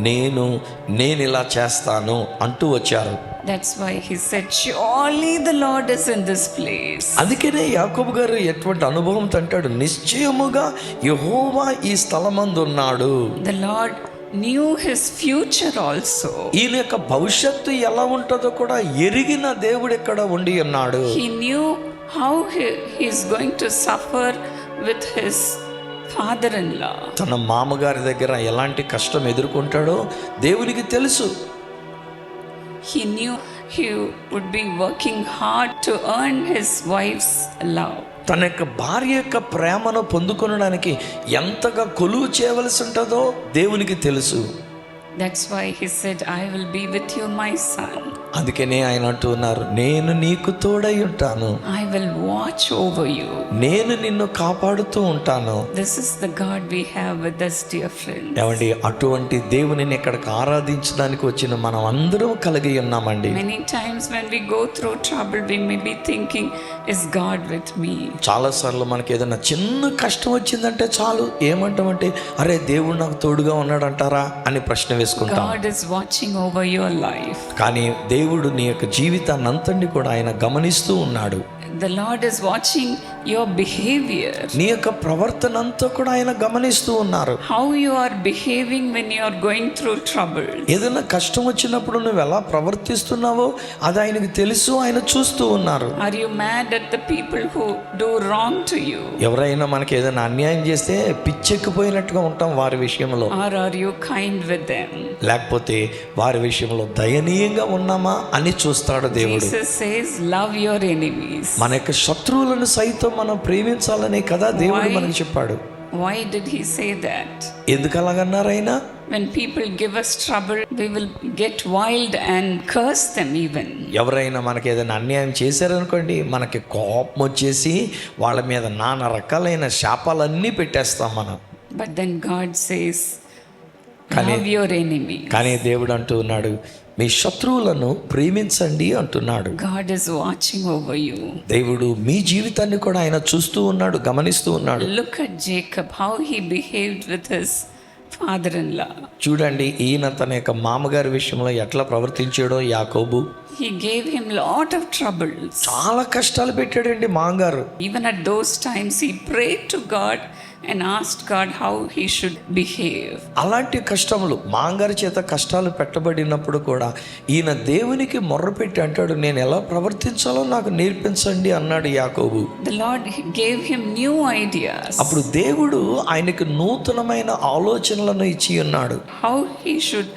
నేను ఇలా చేస్తాను అంటూ వచ్చారు. That's why he said, surely the Lord is in this place. అందుకనే యాకోబు గారు ఎటువంటి అనుభవంతో అంటాడు, నిశ్చయముగా యెహోవా ఈ స్థలమందు ఉన్నాడు. The Lord knew his future also. ఈయన యొక్క భవిష్యత్తు ఎలా ఉంటుందో కూడా ఎరిగిన దేవుడు ఇక్కడ ఉండి ఉన్నాడు. He knew how he is going to suffer with his father-in-law. తన మామగారి దగ్గర ఎలాంటి కష్టం ఎదుర్కొంటాడో దేవునికి తెలుసు. He knew he would be working hard to earn his wife's love. తన యొక్క భార్య యొక్క ప్రేమను పొందుకొనడానికి ఎంతగా కొలువు చేయవలసి ఉంటుందో దేవునికి తెలుసు. That's why he said, I will be with you, my son. అందుకనే ఆయన అంటున్నారు, నేను నీకు తోడై ఉంటాను, I will watch over you. నేను నిన్ను కాపాడుతూ ఉంటాను. This is the God we have with us, dear friends. ఏమండి, అటువంటి దేవునిని ఇక్కడికి ఆరాధించడానికి వచ్చిన మనం అందరం కలిగి ఉన్నామండి. Many times when we go through trouble, we may be thinking, is God with me? చాలాసార్లు మనకి ఏదైనా చిన్న కష్టం వచ్చిందంటే చాలు ఏమంటామంటే, అరే దేవుడు నాకు తోడుగా ఉన్నాడు అంటారా అని ప్రశ్న వేసుకుంటాం. God is watching over your life. కానీ దేవుడు నీ యొక్క జీవితాన్ని అంతటిని కూడా ఆయన గమనిస్తూ ఉన్నాడు. The Lord is watching your behavior. నీ యొక్క ప్రవర్తన అంతా కూడా ఆయన గమనిస్తూ ఉన్నారు. How you are behaving when you are going through trouble. ఏదైనా కష్టం వచ్చినప్పుడు నువ్వు ఎలా ప్రవర్తిస్తున్నావో అది ఆయనకు తెలుసు, ఆయన చూస్తూ ఉన్నారు. Are you mad at the people who do wrong to you? ఎవరైనా మనకి ఏదైనా అన్యాయం చేస్తే పిచ్చెక్కిపోయినట్టుగా ఉంటాం వారి విషయంలో. Or are you kind with them? లేకపోతే వారి విషయంలో దయనీయంగా ఉన్నామా అని చూస్తాడు దేవుడు. Jesus says, love your enemies. మన యొక్క శత్రువులను సైతం మనం ప్రేమించాలనే కదా దేవుడు మనకి చెప్పాడు. Why did he say that? ఎందుకు అలాగన్నారు ఆయన? When people give us trouble, we will get wild and curse them even. ఎవరైనా మనకి ఏదైనా అన్యాయం చేశారనుకోండి, మనకి కోపం వచ్చేసి వాళ్ళ మీద నానా రకాలైన శాపాలన్నీ పెట్టేస్తాం మనం. But then God says, love your enemy. కానీ దేవుడు అంటూ ఉన్నాడు, మీ శత్రువులను ప్రేమించండి అంటున్నాడు. God is watching over you. దేవుడు మీ జీవితాన్ని కూడా ఆయన చూస్తూ ఉన్నాడు, గమనిస్తూ ఉన్నాడు. Look at Jacob, how he behaved with his father-in-law. చూడండి, ఈయన తన యొక్క మామగారి విషయంలో ఎట్లా ప్రవర్తించాడో యాకోబు. He gave him lot of troubles. చాలా కష్టాలు పెట్టాడండి మామగారు. Even at those times he prayed to God and asked God how he should behave. అలాంటి కష్టములు మాంగారి చేత కష్టాలు పెట్టబడినప్పుడు కూడా ఈయన దేవునికి మొర్రపెట్టి అంటాడు, నేను ఎలా ప్రవర్తించాలో నాకు నేర్పించండి అన్నాడు యాకోబు. The Lord gave him new ideas. అప్పుడు దేవుడు ఆయనకు నూతనమైన ఆలోచనలను ఇచ్చి ఉన్నాడు. How he should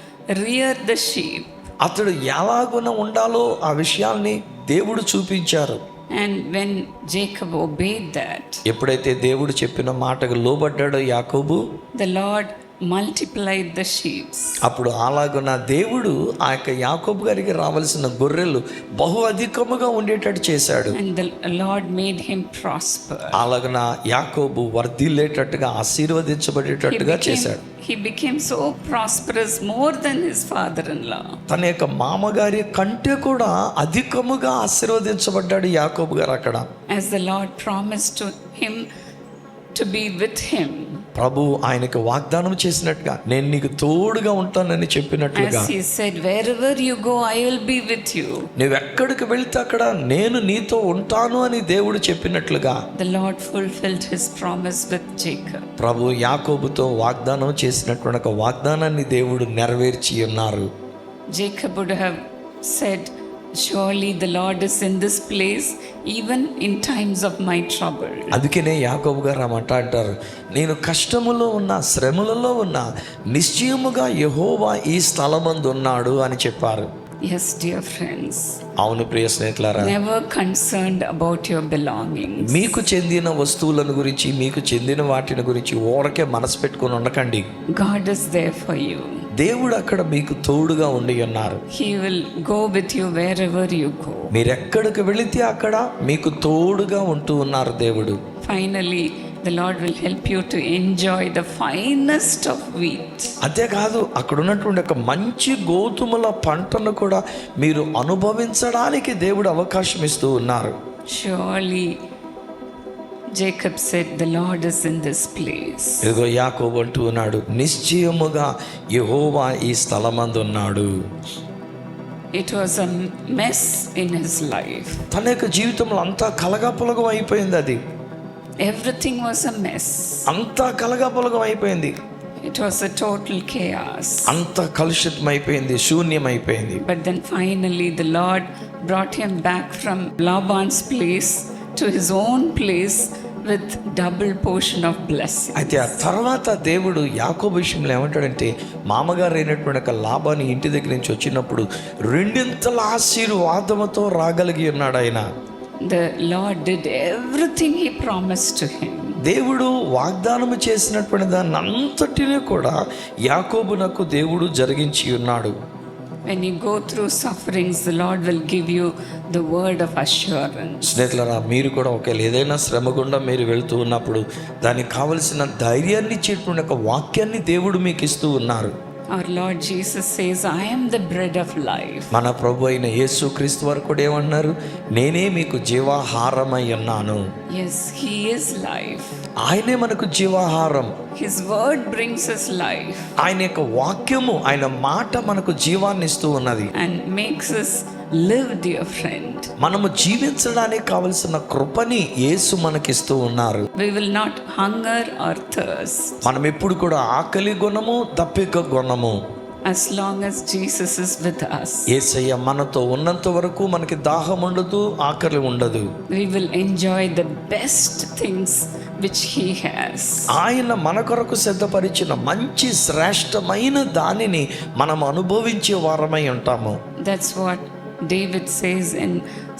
rear the sheep. అతడు ఎలాగున ఉండాలో ఆ విషయాల్ని దేవుడు చూపించారు. And when Jacob obeyed that, ఎప్పుడైతే దేవుడు చెప్పిన మాటకు లోబడ్డాడో యాకోబు, the Lord multiplied the sheep. అప్పుడు అలాగున దేవుడు ఆ యొక్క యాకోబు గారికి రావాల్సిన గొర్రెలు బహు అధికముగా ఉండేటట్టు చేశాడు. And the Lord made him prosper. అలాగున యాకోబు వర్ధిల్లేటట్టుగా ఆశీర్వదించబడేటట్టుగా చేశాడు. He became so prosperous, more than his father-in-law. తన యొక్క మామగారి కంటే కూడా అధికముగా ఆశీర్వదించబడ్డాడు యాకోబు గారు అక్కడ. As the Lord promised to him to be with him. ప్రభు ఆయనకు వాగ్దానం చేసినట్టుగా, నేను నీకు తోడుగా ఉంటానని చెప్పినట్లుగా, As he said, wherever you go, I will be with you. నువ్వు ఎక్కడికి వెళ్తే అక్కడ నేను నీతో ఉంటాను అని దేవుడు చెప్పినట్లుగా The Lord fulfilled his promise with Jacob. ప్రభు యాకోబుతో వాగ్దానం చేసినటువంటి ఒక వాగ్దానాన్ని దేవుడు నెరవేర్చి ఉన్నారు. Jacob would have said, surely the Lord is in this place even in times of my trouble. అందుకనే యాకోబు గారు అంటారు, నేను కష్టములో ఉన్న శ్రమలలో ఉన్న నిశ్చయముగా యెహోవా ఈ స్థలమందు ఉన్నాడు అని చెప్పారు. Yes, dear friends. అవును ప్రియ స్నేహితులారా, Never concerned about your belongings. మీకు చెందిన వస్తువులను గురించి, మీకు చెందిన వాటిని గురించి ఊరకే మనసు పెట్టుకుని ఉండకండి. God is there for you. దేవుడు అక్కడ మీకు తోడుగా ఉండి ఉన్నారు. He will go with you wherever you go. మీరు ఎక్కడికి వెళితే అక్కడ మీకు తోడుగా ఉంటూ ఉన్నారు దేవుడు. Finally, the Lord will help you to enjoy the finest of wheat. అంతేకాదు, అక్కడ ఉన్నటువంటి ఒక మంచి గోధుమల పంటను కూడా మీరు అనుభవించడానికి దేవుడు అవకాశం ఇస్తూ ఉన్నారు. Surely Jacob said, "The Lord is in this place." ఇదిగో యాకోబు అంటూ ఉన్నాడు, నిశ్చయముగా యెహోవా ఈ స్థలమందు ఉన్నాడు. It was a mess in his life. తన యొక్క జీవితంలో అంతా కలగాపులగం అయిపోయింది. అది Everything was a mess. అంతా కలగాపులగం అయిపోయింది. It was a total chaos. అంత కలుషితం అయిపోయింది, శూన్యం అయిపోయింది. But then finally the Lord brought him back from Laban's place to his own place with double portion of blessing. అయితే ఆ తర్వాత దేవుడు యాకోబు విషయంలో ఏమంటాడంటే, మామగారు అయినటువంటి లాబాను ఇంటి దగ్గర నుంచి వచ్చినప్పుడు రెండింతల ఆశీర్వాదముతో రాగలిగి ఉన్నాడు ఆయన. The Lord did everything he promised to him. దేవుడు వాగ్దానము చేసినటువంటి దాన్ని అంతటినీ కూడా యాకోబునకు దేవుడు జరిగించి ఉన్నాడు. When you go through sufferings, the Lord will give you the word of assurance. స్నేహితులారా, మీరు కూడా ఒకవేళ ఏదైనా శ్రమ గుండా మీరు వెళ్తూ ఉన్నప్పుడు దానికి కావలసిన ధైర్యాన్ని ఇచ్చేటువంటి ఒక వాక్యాన్ని దేవుడు మీకు ఇస్తూ ఉన్నారు. Our Lord Jesus says, "I am the bread of life." మన ప్రభు అయిన యేసు క్రీస్తు వారు కూడా ఏమన్నారు, నేనే మీకు జీవాహారమై ఉన్నాను. Yes, He is life. ఆయనే మనకు జీవాహారం. His word brings us life ఆయన యొక్క వాక్యము, ఆయన మాట మనకు జీవాన్ని ఇస్తూ ఉన్నది. and makes us live, dear friend. మనము జీవించడానికి కావలసిన కృపని యేసు మనకిస్తూ ఉన్నారు. We will not hunger or thirst మనం ఎప్పుడు కూడా ఆకలి గుణము, దప్పిక గుణము. as long as Jesus is with us. యేసయ్య మనతో ఉన్నంత వరకు మనకి దాహం ఉండదు, ఆకలి ఉండదు. We will enjoy the best things which He has. ఆయన మన కొరకు సిద్ధపరిచిన మంచి శ్రేష్టమైన దానిని మనం అనుభవించే వారమై ఉంటాము. That's what David says in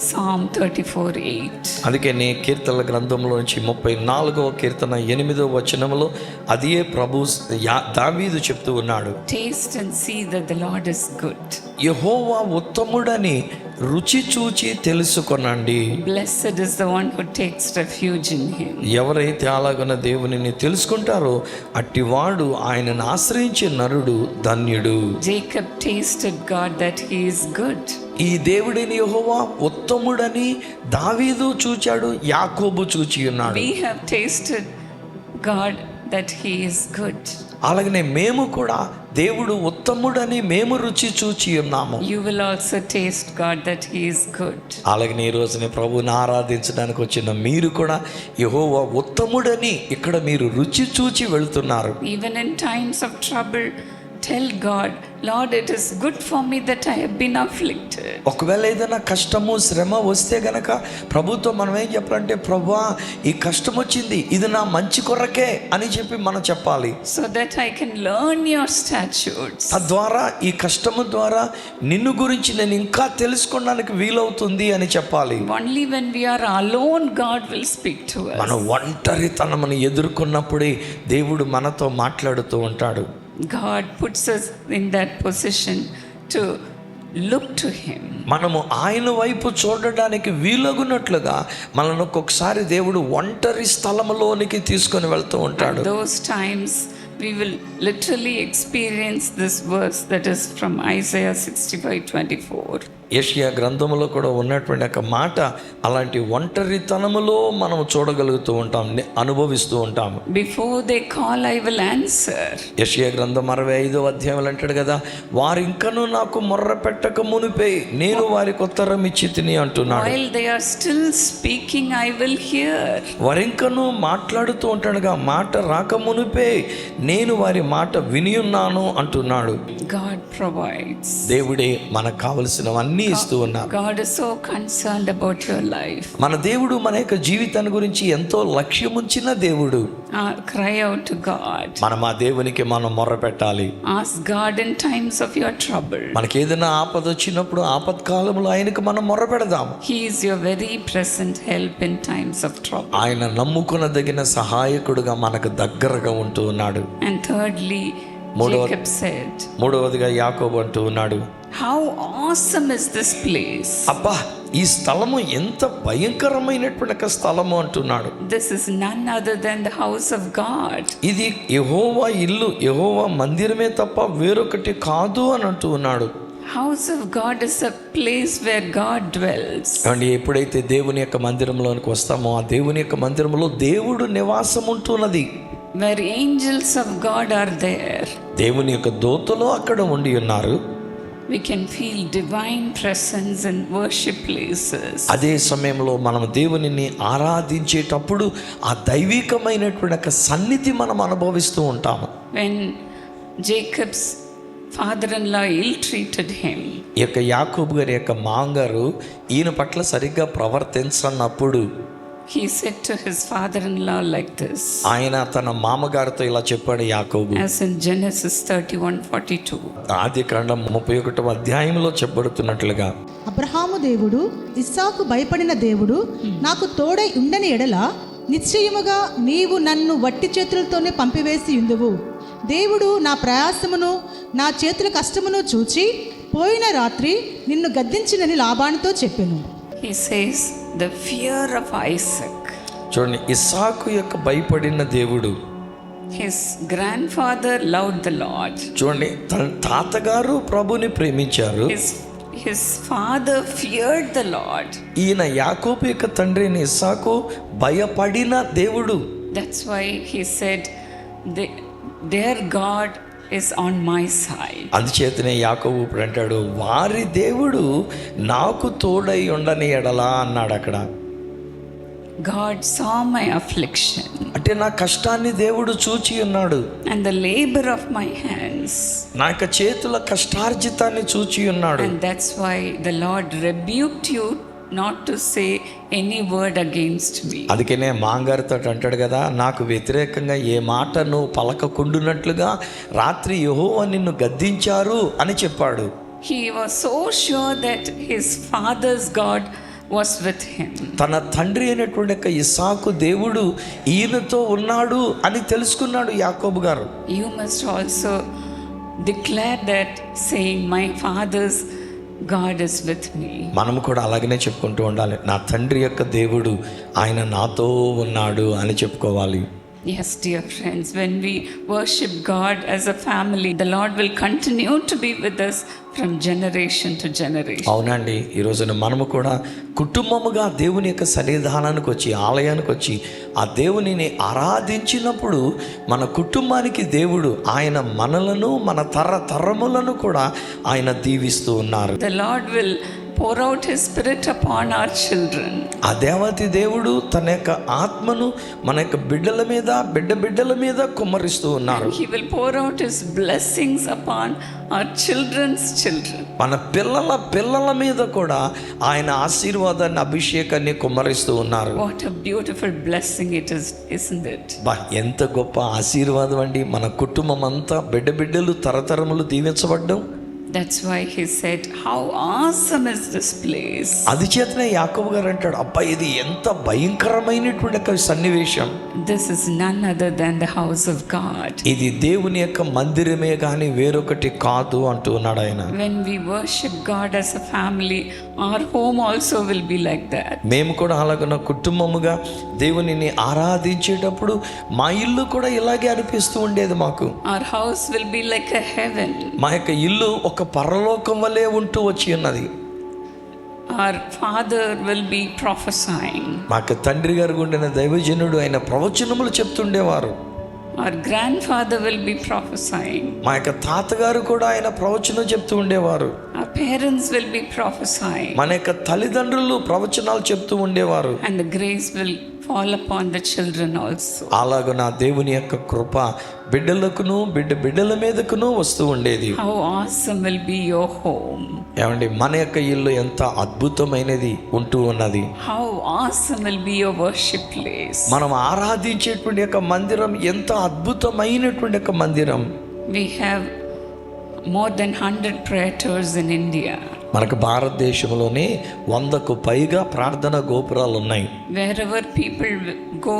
Psalm 34:8. అందుకే నీ కీర్తనల గ్రంథంలో నుంచి 34వ కీర్తన 8వ వచనంలో అదే ప్రభు దావీదు చెప్తూ ఉన్నాడు, Taste and see that the Lord is good. యెహోవా ఉత్తముడని రుచి చూచి తెలుసుకొనండి. Blessed is the one who takes refuge in Him. ఎవరైతే అలాగన దేవునిని తెలుసుకుంటారో అట్టివాడు ఆయనను ఆశ్రయించే నరుడు ధన్యుడు. Jacob tasted God that He is good. ఈ దేవుడిని యెహోవా ఉత్తముడని దావీదు చూచాడు, యాకోబు చూచి ఉన్నాడు. We have tasted God that He is good. అలాగనే మేము కూడా దేవుడు ఉత్తముడని మేము రుచి చూచి ఉన్నాము. You will also taste God that He is good. అలాగనే ఈ రోజునే ప్రభువుని ఆరాధించడానికి వచ్చిన మీరు కూడా యెహోవా ఉత్తముడని ఇక్కడ మీరు రుచి చూచి వెళ్తున్నారు. Even in times of trouble, tell God, "Lord, it is good for me that I have been afflicted." ఒకవేళ ఏదైనా కష్టము శ్రమ వస్తే గనక ప్రభుతో మనం ఏం చెప్పాలంటే, ప్రభువా ఈ కష్టం వచ్చింది, ఇది నా మంచి కొరకే అని చెప్పి మనం చెప్పాలి. So that I can learn your statutes. తద్వారా ఈ కష్టము ద్వారా నిన్ను గురించి నేను ఇంకా తెలుసుకోవడానికి వీలవుతుంది అని చెప్పాలి. Only when we are alone, God will speak to us. మనం ఒంటరితనమును ఎదుర్కొన్నప్పుడే దేవుడు మనతో మాట్లాడుతూ ఉంటాడు. God puts us in that position to look to Him. మనము ఆయన వైపు చూడడానికి వీలగునట్లుగా మనల్ని ఒక్కొక్కసారి దేవుడు ఒంటరి స్థలంలోనికి తీసుకొని వెళ్తూ ఉంటాడు. At those times we will literally experience this verse that is from Isaiah 65:24. యెషయా గ్రంథములో కూడా ఉన్నటువంటి ఒక మాట, అలాంటి ఒంటరితనములో మనం చూడగలుగుతూ ఉంటాం, అనుభవిస్తూ ఉంటాం. Before they call, I will answer. యెషయా గ్రంథం 65వ అధ్యాయంలో అంటాడు కదా, వారింకను నాకు మొర్ర పెట్టక మునిపే నేను వారికి ఉత్తరం ఇచ్చి తిని అంటున్నాడు. While they are still speaking, I will hear. వారింకను మాట్లాడుతూ ఉంటాడుగా, మాట రాక మునిపే నేను వారి మాట విని ఉన్నాను అంటున్నాడు. God provides. దేవుడే మనకు కావలసినవన్నీ ఇస్తూ ఉన్నారు. God is so concerned about your life. మన దేవుడు మన యొక్క జీవితాన్ని గురించి ఎంతో లక్ష్యం ఉంచిన దేవుడు. Cry out to God. మనం ఆ దేవునికి మనం మొర్ర పెట్టాలి. Ask God in times of your trouble. మనకి ఏదైనా ఆపద వచ్చినప్పుడు ఆపత్కాలంలో ఆయనకు మనం మొర్ర పెడదాం. He is your very present help in times of trouble. ఆయన నమ్ముకొనదగిన సహాయకుడుగా మనకు దగ్గరగా ఉంటూ ఉన్నాడు. And thirdly, Jacob said, మూడవదిగా యాకోబు అంటూ ఉన్నాడు, "How awesome is this place!" అబ్బా, ఈ స్థలము ఎంత భయంకరమైనటువంటి ఒక స్థలము అంటున్నాడు. This is none other than the house of God. ఇది యెహోవా ఇల్లు, యెహోవా మందిరమే తప్ప వేరొకటి కాదు అని అంటూ ఉన్నాడు. House of God is a place where God dwells. అండి ఎప్పుడైతే దేవుని యొక్క మందిరంలోనికి వస్తామో ఆ దేవుని యొక్క మందిరంలో దేవుడు నివాసం ఉంటున్నది. Where angels of God are there. దేవుని యొక్క దూతలు అక్కడ ఉండి ఉన్నారు. We can feel divine presence in worship places. అదే సమయంలో మనం దేవునిని ఆరాధించేటప్పుడు ఆ దైవికమైనటువంటి ఒక సన్నిధి మనం అనుభవిస్తూ ఉంటాము. When Jacob's father-in-law ill-treated him, ఈ యొక్క యాకోబు గారి యొక్క మాంగారు ఈయన పట్ల సరిగ్గా ప్రవర్తించనప్పుడు he said to his father-in-law like this, ఆయన తన మామగారితో ఇలా చెప్పాడు యాకోబు. as in Genesis 31:42. ఆది కాండం 31వ అధ్యాయంలో చెప్పబడుతున్నట్లుగా, అబ్రహాము దేవుడు ఇస్సాకు భయపడిన దేవుడు నాకు తోడై ఉండని ఎడల నిశ్చయముగా నీవు నన్ను వట్టి చేతులతోనే పంపివేసి ఉందువు. దేవుడు నా ప్రయాసమును నా చేతుల కష్టమును చూచి పోయిన రాత్రి నిన్ను గద్దించినని లాబానుతో చెప్పెను. He says the fear of Isaac. చూడండి, ఇస్సాకు యొక్క భయపడిన దేవుడు. His grandfather loved the Lord. చూడండి, తన తాతగారు ప్రభుని ప్రేమించారు. His father feared the Lord. ఈయన యాకోబు యొక్క తండ్రి అయిన ఇస్సాకు భయపడిన దేవుడు. That's why he said, their God is on my side. అందుచేతనే యాకోబు ఇప్పుడు అంటాడు, వారి దేవుడు నాకు తోడై ఉండని ఎడలా అన్నాడు అక్కడ. God saw my affliction. అంటే నా కష్టాన్ని దేవుడు చూచి ఉన్నాడు. And the labor of my hands. నా యొక్క చేతుల కష్టార్జితాన్ని చూచి ఉన్నాడు. And that's why the Lord rebuked you not to say any word against me. అందుకనే మాంగారితో అంటాడు కదా, నాకు వ్యతిరేకంగా ఏ మాటను పలకకుండునట్లుగా రాత్రి యెహోవా నిన్ను గద్దించారు అని చెప్పాడు. He was so sure that his father's God was with him. తన తండ్రి అయినటువంటి ఇస్సాకు దేవుడు ఈయనతో ఉన్నాడు అని తెలుసుకున్నాడు యాకోబు గారు. You must also declare that, saying, my father's God is with me. మనము కూడా అలాగనే చెప్పుకుంటూ ఉండాలి, నా తండ్రి యొక్క దేవుడు ఆయన నాతో ఉన్నాడు అని చెప్పుకోవాలి. Yes, dear friends, when we worship God as a family, the Lord will continue to be with us from generation to generation. అవునండి, ఈ రోజున మనము కూడా కుటుంబముగా దేవుని యొక్క సన్నిధానానికి వచ్చి ఆలయానికి వచ్చి ఆ దేవునిని ఆరాధించినప్పుడు మన కుటుంబానికి దేవుడు ఆయన మనలను మన తరములను కూడా ఆయన దీవిస్తూ ఉన్నారు. The Lord will pour out his spirit upon our children. ఆ దేవతి దేవుడు తన యొక్క ఆత్మను మన యొక్క బిడ్డల మీద కుమ్మరిస్తూ ఉన్నారు. He will pour out his blessings upon our children's children. మన పిల్లల మీద కూడా ఆయన ఆశీర్వాదాన్ని అభిషేకాన్ని కుమ్మరిస్తూ ఉన్నారు. What a beautiful blessing it is, isn't it? ఎంత గొప్ప ఆశీర్వాదం అండి, మన కుటుంబం అంతా బిడ్డలు తరతరములు దీవించబడ్డం. That's why he said, how awesome is this place. అది చేతనే యాకోబు గారు అంటాడు, అబ్బా ఇది ఎంత భయంకరమైనటువంటి ఒక సన్నివేశం. This is none other than the house of God. ఇది దేవుని యొక్క మందిరమే కానీ వేరొకటి కాదు అంటూ ఉన్నాడు ఆయన. When we worship God as a family, our home also will be like that. మేము కూడా అలాగున్న కుటుంబముగా దేవునిని ఆరాధించేటప్పుడు మా ఇల్లు కూడా ఇలాగే అనిపిస్తూ ఉండేది మాకు. Our house will be like a heaven. మా యొక్క ఇల్లు ఒక పరలోకం వలె ఉంటూ వచ్చి ఉన్నది. Our father will be prophesying. మాకు తండ్రి గారు ఉండిన దైవజనుడు ఆయన ప్రవచనములు చెప్తుండేవారు. Our grandfather will be prophesying. మా యొక్క తాతగారు కూడా ఆయన ప్రవచనం చెప్తూ ఉండేవారు. Our parents will be prophesying. మన యొక్క తల్లిదండ్రులు ప్రవచనాలు చెప్తూ ఉండేవారు. And the grace will fall upon the children also. అలాగ నా దేవుని యొక్క కృప బిడ్డలకును బిడ్డల మీదకును వస్తూ ఉండేది. How awesome will be your home. ఏమండి, మన యొక్క ఇల్లు ఎంత అద్భుతమైనది ఉంటూ ఉన్నది. How awesome will be your worship place. మనం ఆరాధించేటువంటి యొక్క మందిరం ఎంత అద్భుతమైనటువంటి యొక్క మందిరం. We have more than 100 prayer tours in India. మనకు భారతదేశంలోనే 100కు పైగా ప్రార్థన గోపురాలు ఉన్నాయి. Wherever people go,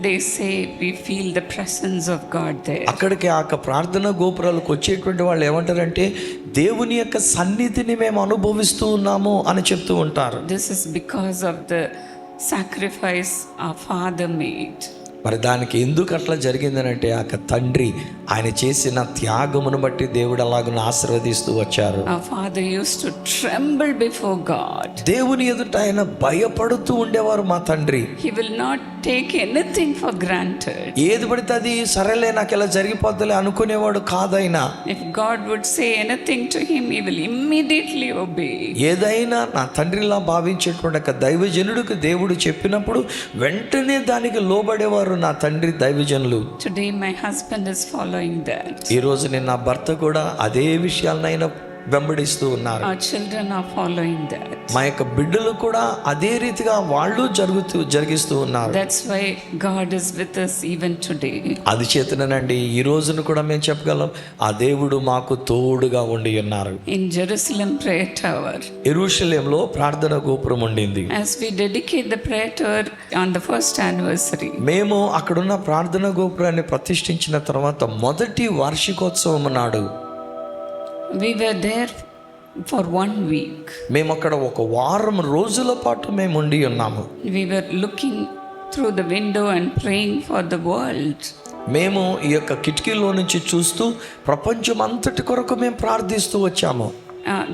they say we feel the presence of God there. అక్కడికి ఆ ప్రార్థన గోపురాలకు వచ్చేటువంటి వాళ్ళు ఏమంటారంటే దేవుని యొక్క సన్నిధిని మేము అనుభవిస్తూ ఉన్నాము అని చెప్తూ ఉంటారు. This is because of the sacrifice our father made. మరి దానికి ఎందుకు అట్లా జరిగిందనంటే ఆ తండ్రి ఆయన చేసిన త్యాగమును బట్టి దేవుడు అలాగ ఆశీర్వదిస్తూ వచ్చారు. Our father used to tremble before God. దేవుని ఎదుట ఆయన భయపడుతూ ఉండేవారు మా తండ్రి. He will not take anything for granted. ఏది పడితే అది సరేలే నాకు ఇలా జరిగిపోద్దులే అనుకునేవాడు కాదైనా. If God would say anything to him, he will immediately obey. ఏదైనా నా తండ్రిలా భావించేటువంటి ఒక దైవజనుడికి దేవుడు చెప్పినప్పుడు వెంటనే దానికి లోబడేవారు నా తండ్రి దైవజనులు. Today my husband is following that. ఈ రోజు నేను నా భర్త కూడా అదే విషయాలనైనా వెంబడిస్తూ ఉన్నారు. Our children are following that. మా యొక్క బిడ్డలు కూడా అదే రీతిగా వాళ్ళు జరిగిస్తూ ఉన్నారు. That's why God is with us even today. అది చేతనండి ఈ రోజును కూడా మేము చెప్పగలం ఆ దేవుడు మాకు తోడుగా ఉండి ఉన్నారు. In Jerusalem prayer tower, యెరూషలేములో ప్రార్థన గోపురం ఉండింది. as we dedicate the prayer tower on the first anniversary, మేము అక్కడున్న ప్రార్థన గోపురాన్ని ప్రతిష్ఠించిన తర్వాత మొదటి వార్షికోత్సవం నాడు we were there for 1 week. మేము అక్కడ ఒక వారం రోజుల పాటు మేము ఉండి ఉన్నాము. We were looking through the window and praying for the world. మేము ఈ యొక్క కిటికీలో నుంచి చూస్తూ ప్రపంచం అంతటి కొరకు మేము ప్రార్థిస్తూ వచ్చాము.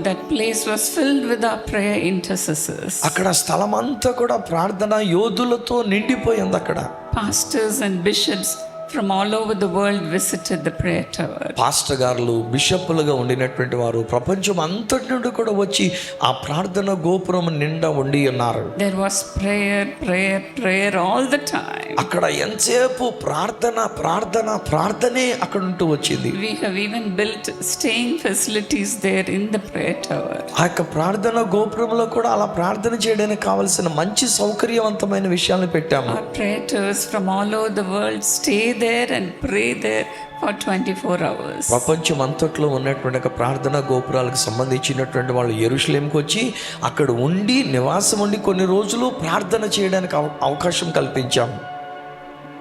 That place was filled with our prayer intercessors. అక్కడ స్థలం అంతా కూడా ప్రార్థన యోధులతో నిండిపోయింది. అక్కడ Pastors and bishops from all over the world visited the prayer tower. Pastor గారులు బిషప్పులుగా ఉండినటువంటి వారు ప్రపంచం అంతటి నుండి కూడా వచ్చి ఆ ప్రార్థన గోపురం నిండా ఉండి ఉన్నారు. There was prayer all the time. అక్కడ ఎంతసేపు ప్రార్థనే అక్కడ ఉంటూ వచ్చింది. We have even built staying facilities there in the prayer tower. ఆ యొక్క ప్రార్థన గోపురంలో కూడా అలా ప్రార్థన చేయడానికి కావలసిన మంచి సౌకర్యవంతమైన విషయాలను పెట్టాము. Our prayer towers from all over the world stay there and pray there for 24 hours. ప్రపంచం అంతట్లో ఉన్నటువంటి ఒక ప్రార్థన గోపురాలకు సంబంధించినటువంటి వాళ్ళు యెరూషలేముకి వచ్చి అక్కడ ఉండి నివాసం ఉండి కొన్ని రోజులు ప్రార్థన చేయడానికి అవకాశం కల్పించాం.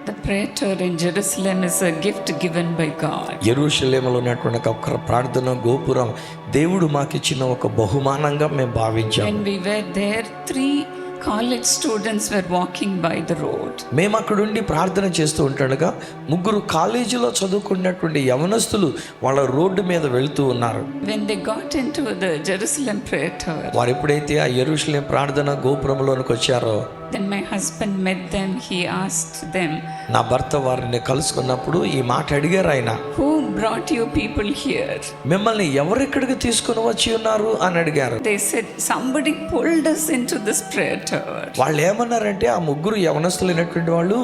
The prayer tower in Jerusalem is a gift given by God. యెరూషలేములో ఉన్నటువంటి ఒక ప్రార్థన గోపురం దేవుడు మాకు ఇచ్చిన ఒక బహుమానంగా మేము భావించాం. When we were there, 3 college students were walking by the road. మేము అక్కడ ఉండి ప్రార్థన చేస్తూ ఉంటుండగా 3 కాలేజీలో చదువుకున్నటువంటి యవనస్తులు వాళ్ళ రోడ్డు మీద వెళ్తూ ఉన్నారు. When they got into the Jerusalem prayer tower, వారు ఎప్పుడైతే ఆ యెరూషలేం ప్రార్థన గోపురంలోనికి వచ్చారో then my husband met them. He asked them, నా భర్త వారిని కలుసుకున్నప్పుడు ఈ మాట అడిగారు ఆయన, who brought you people here? మిమ్మల్ని ఎవరిక్కడికి తీసుకుని వచ్చి ఉన్నారు అని అడిగారు. They said, somebody pulled us into this prayer tower. వాళ్ళు ఏమన్నారంటే ఆ 3 యవనస్తులైనటువంటి వాళ్ళు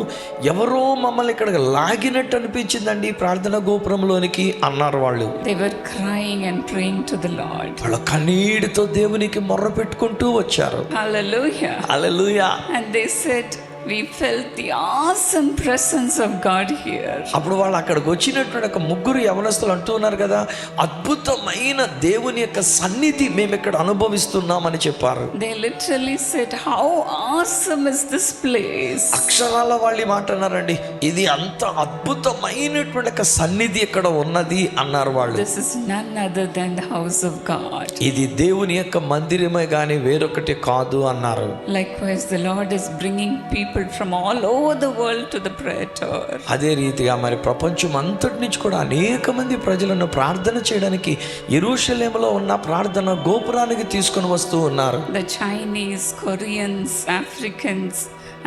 ఎవరో మమ్మల్ని ఇక్కడికి లాగినట్టు అనిపించిందండి ప్రార్థన గోపురంలోనికి అన్నారు వాళ్ళు. They were crying and praying to the Lord. వాళ్ళ కన్నీటితో దేవునికి మొర్ర పెట్టుకుంటూ వచ్చారు. Hallelujah. Hallelujah. And they said, we felt the awesome presence of God here. అప్పుడు వాళ్ళు అక్కడికి వచ్చినటువంటి ఒక 3 యవనస్తులు అంటూ ఉన్నారు కదా, అద్భుతమైన దేవుని యొక్క సన్నిధి మేము ఇక్కడ అనుభవిస్తున్నామని చెప్పారు. They literally said, how awesome is this place? అక్షరాల వాళ్ళు మాట అన్నారండి, ఇది అంత అద్భుతమైనటువంటి ఒక సన్నిధి ఇక్కడ ఉన్నది అన్నారు వాళ్ళు. This is none other than the house of God. ఇది దేవుని యొక్క మందిరమే గాని వేరొకటి కాదు అన్నారు. Likewise, the Lord is bringing people from all over the world to the prayer tower. అదే రీతిగా మరి ప్రపంచం అంతటి నుంచి కూడా అనేక మంది ప్రజలను ప్రార్థన చేయడానికి యెరూషలేములో ఉన్న ప్రార్థన గోపురానికి తీసుకొని వస్తూ ఉన్నారు. The Chinese, Koreans, Africans,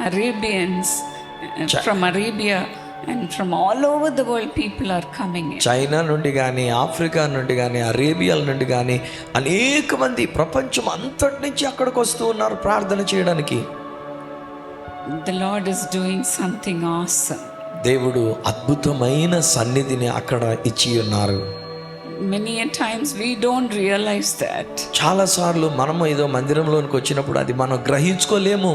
Arabians, from Arabia and from all over the world people are coming in. China నుండి కానీ ఆఫ్రికా నుండి కానీ అరేబియాల నుండి కానీ అనేక మంది ప్రపంచం అంతటి నుంచి అక్కడికి వస్తూ ఉన్నారు ప్రార్థన చేయడానికి. The Lord is doing something awesome. దేవుడు అద్భుతమైన సన్నిధిని అక్కడ ఇచ్చి ఉన్నారు. Many a times we don't realize that. చాలాసార్లు మనము ఏదో మందిరంలోనికి వచ్చినప్పుడు అది మనం గ్రహించుకోలేము.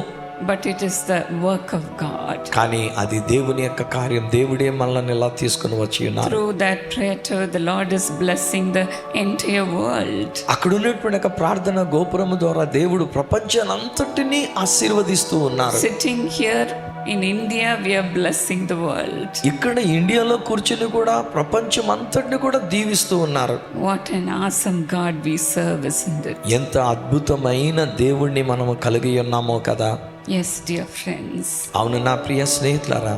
But it is the work of God. కానీ అది దేవుని యొక్క కార్యం. దేవుడే మనల్ని ఇలా తీసుకుని వచ్చి ఉన్నారు. Through that prayer tower, the Lord is blessing the entire world. అక్కడ ఉన్నటువంటి ఒక ప్రార్థన గోపురము ద్వారా దేవుడు ప్రపంచానంతటినీ ఆశీర్వదిస్తూ ఉన్నారు. Sitting here in India, we are blessing the world. ఇక్కడ ఇండియాలో కూర్చుని కూడా ప్రపంచం అంతటిని కూడా దీవిస్తూ ఉన్నారు. What an awesome God we serve, isn't it? ఎంత అద్భుతమైన దేవుణ్ణి మనము కలిగి ఉన్నామో కదా. Yes, dear friends. అవును నా ప్రియ స్నేహితులారా,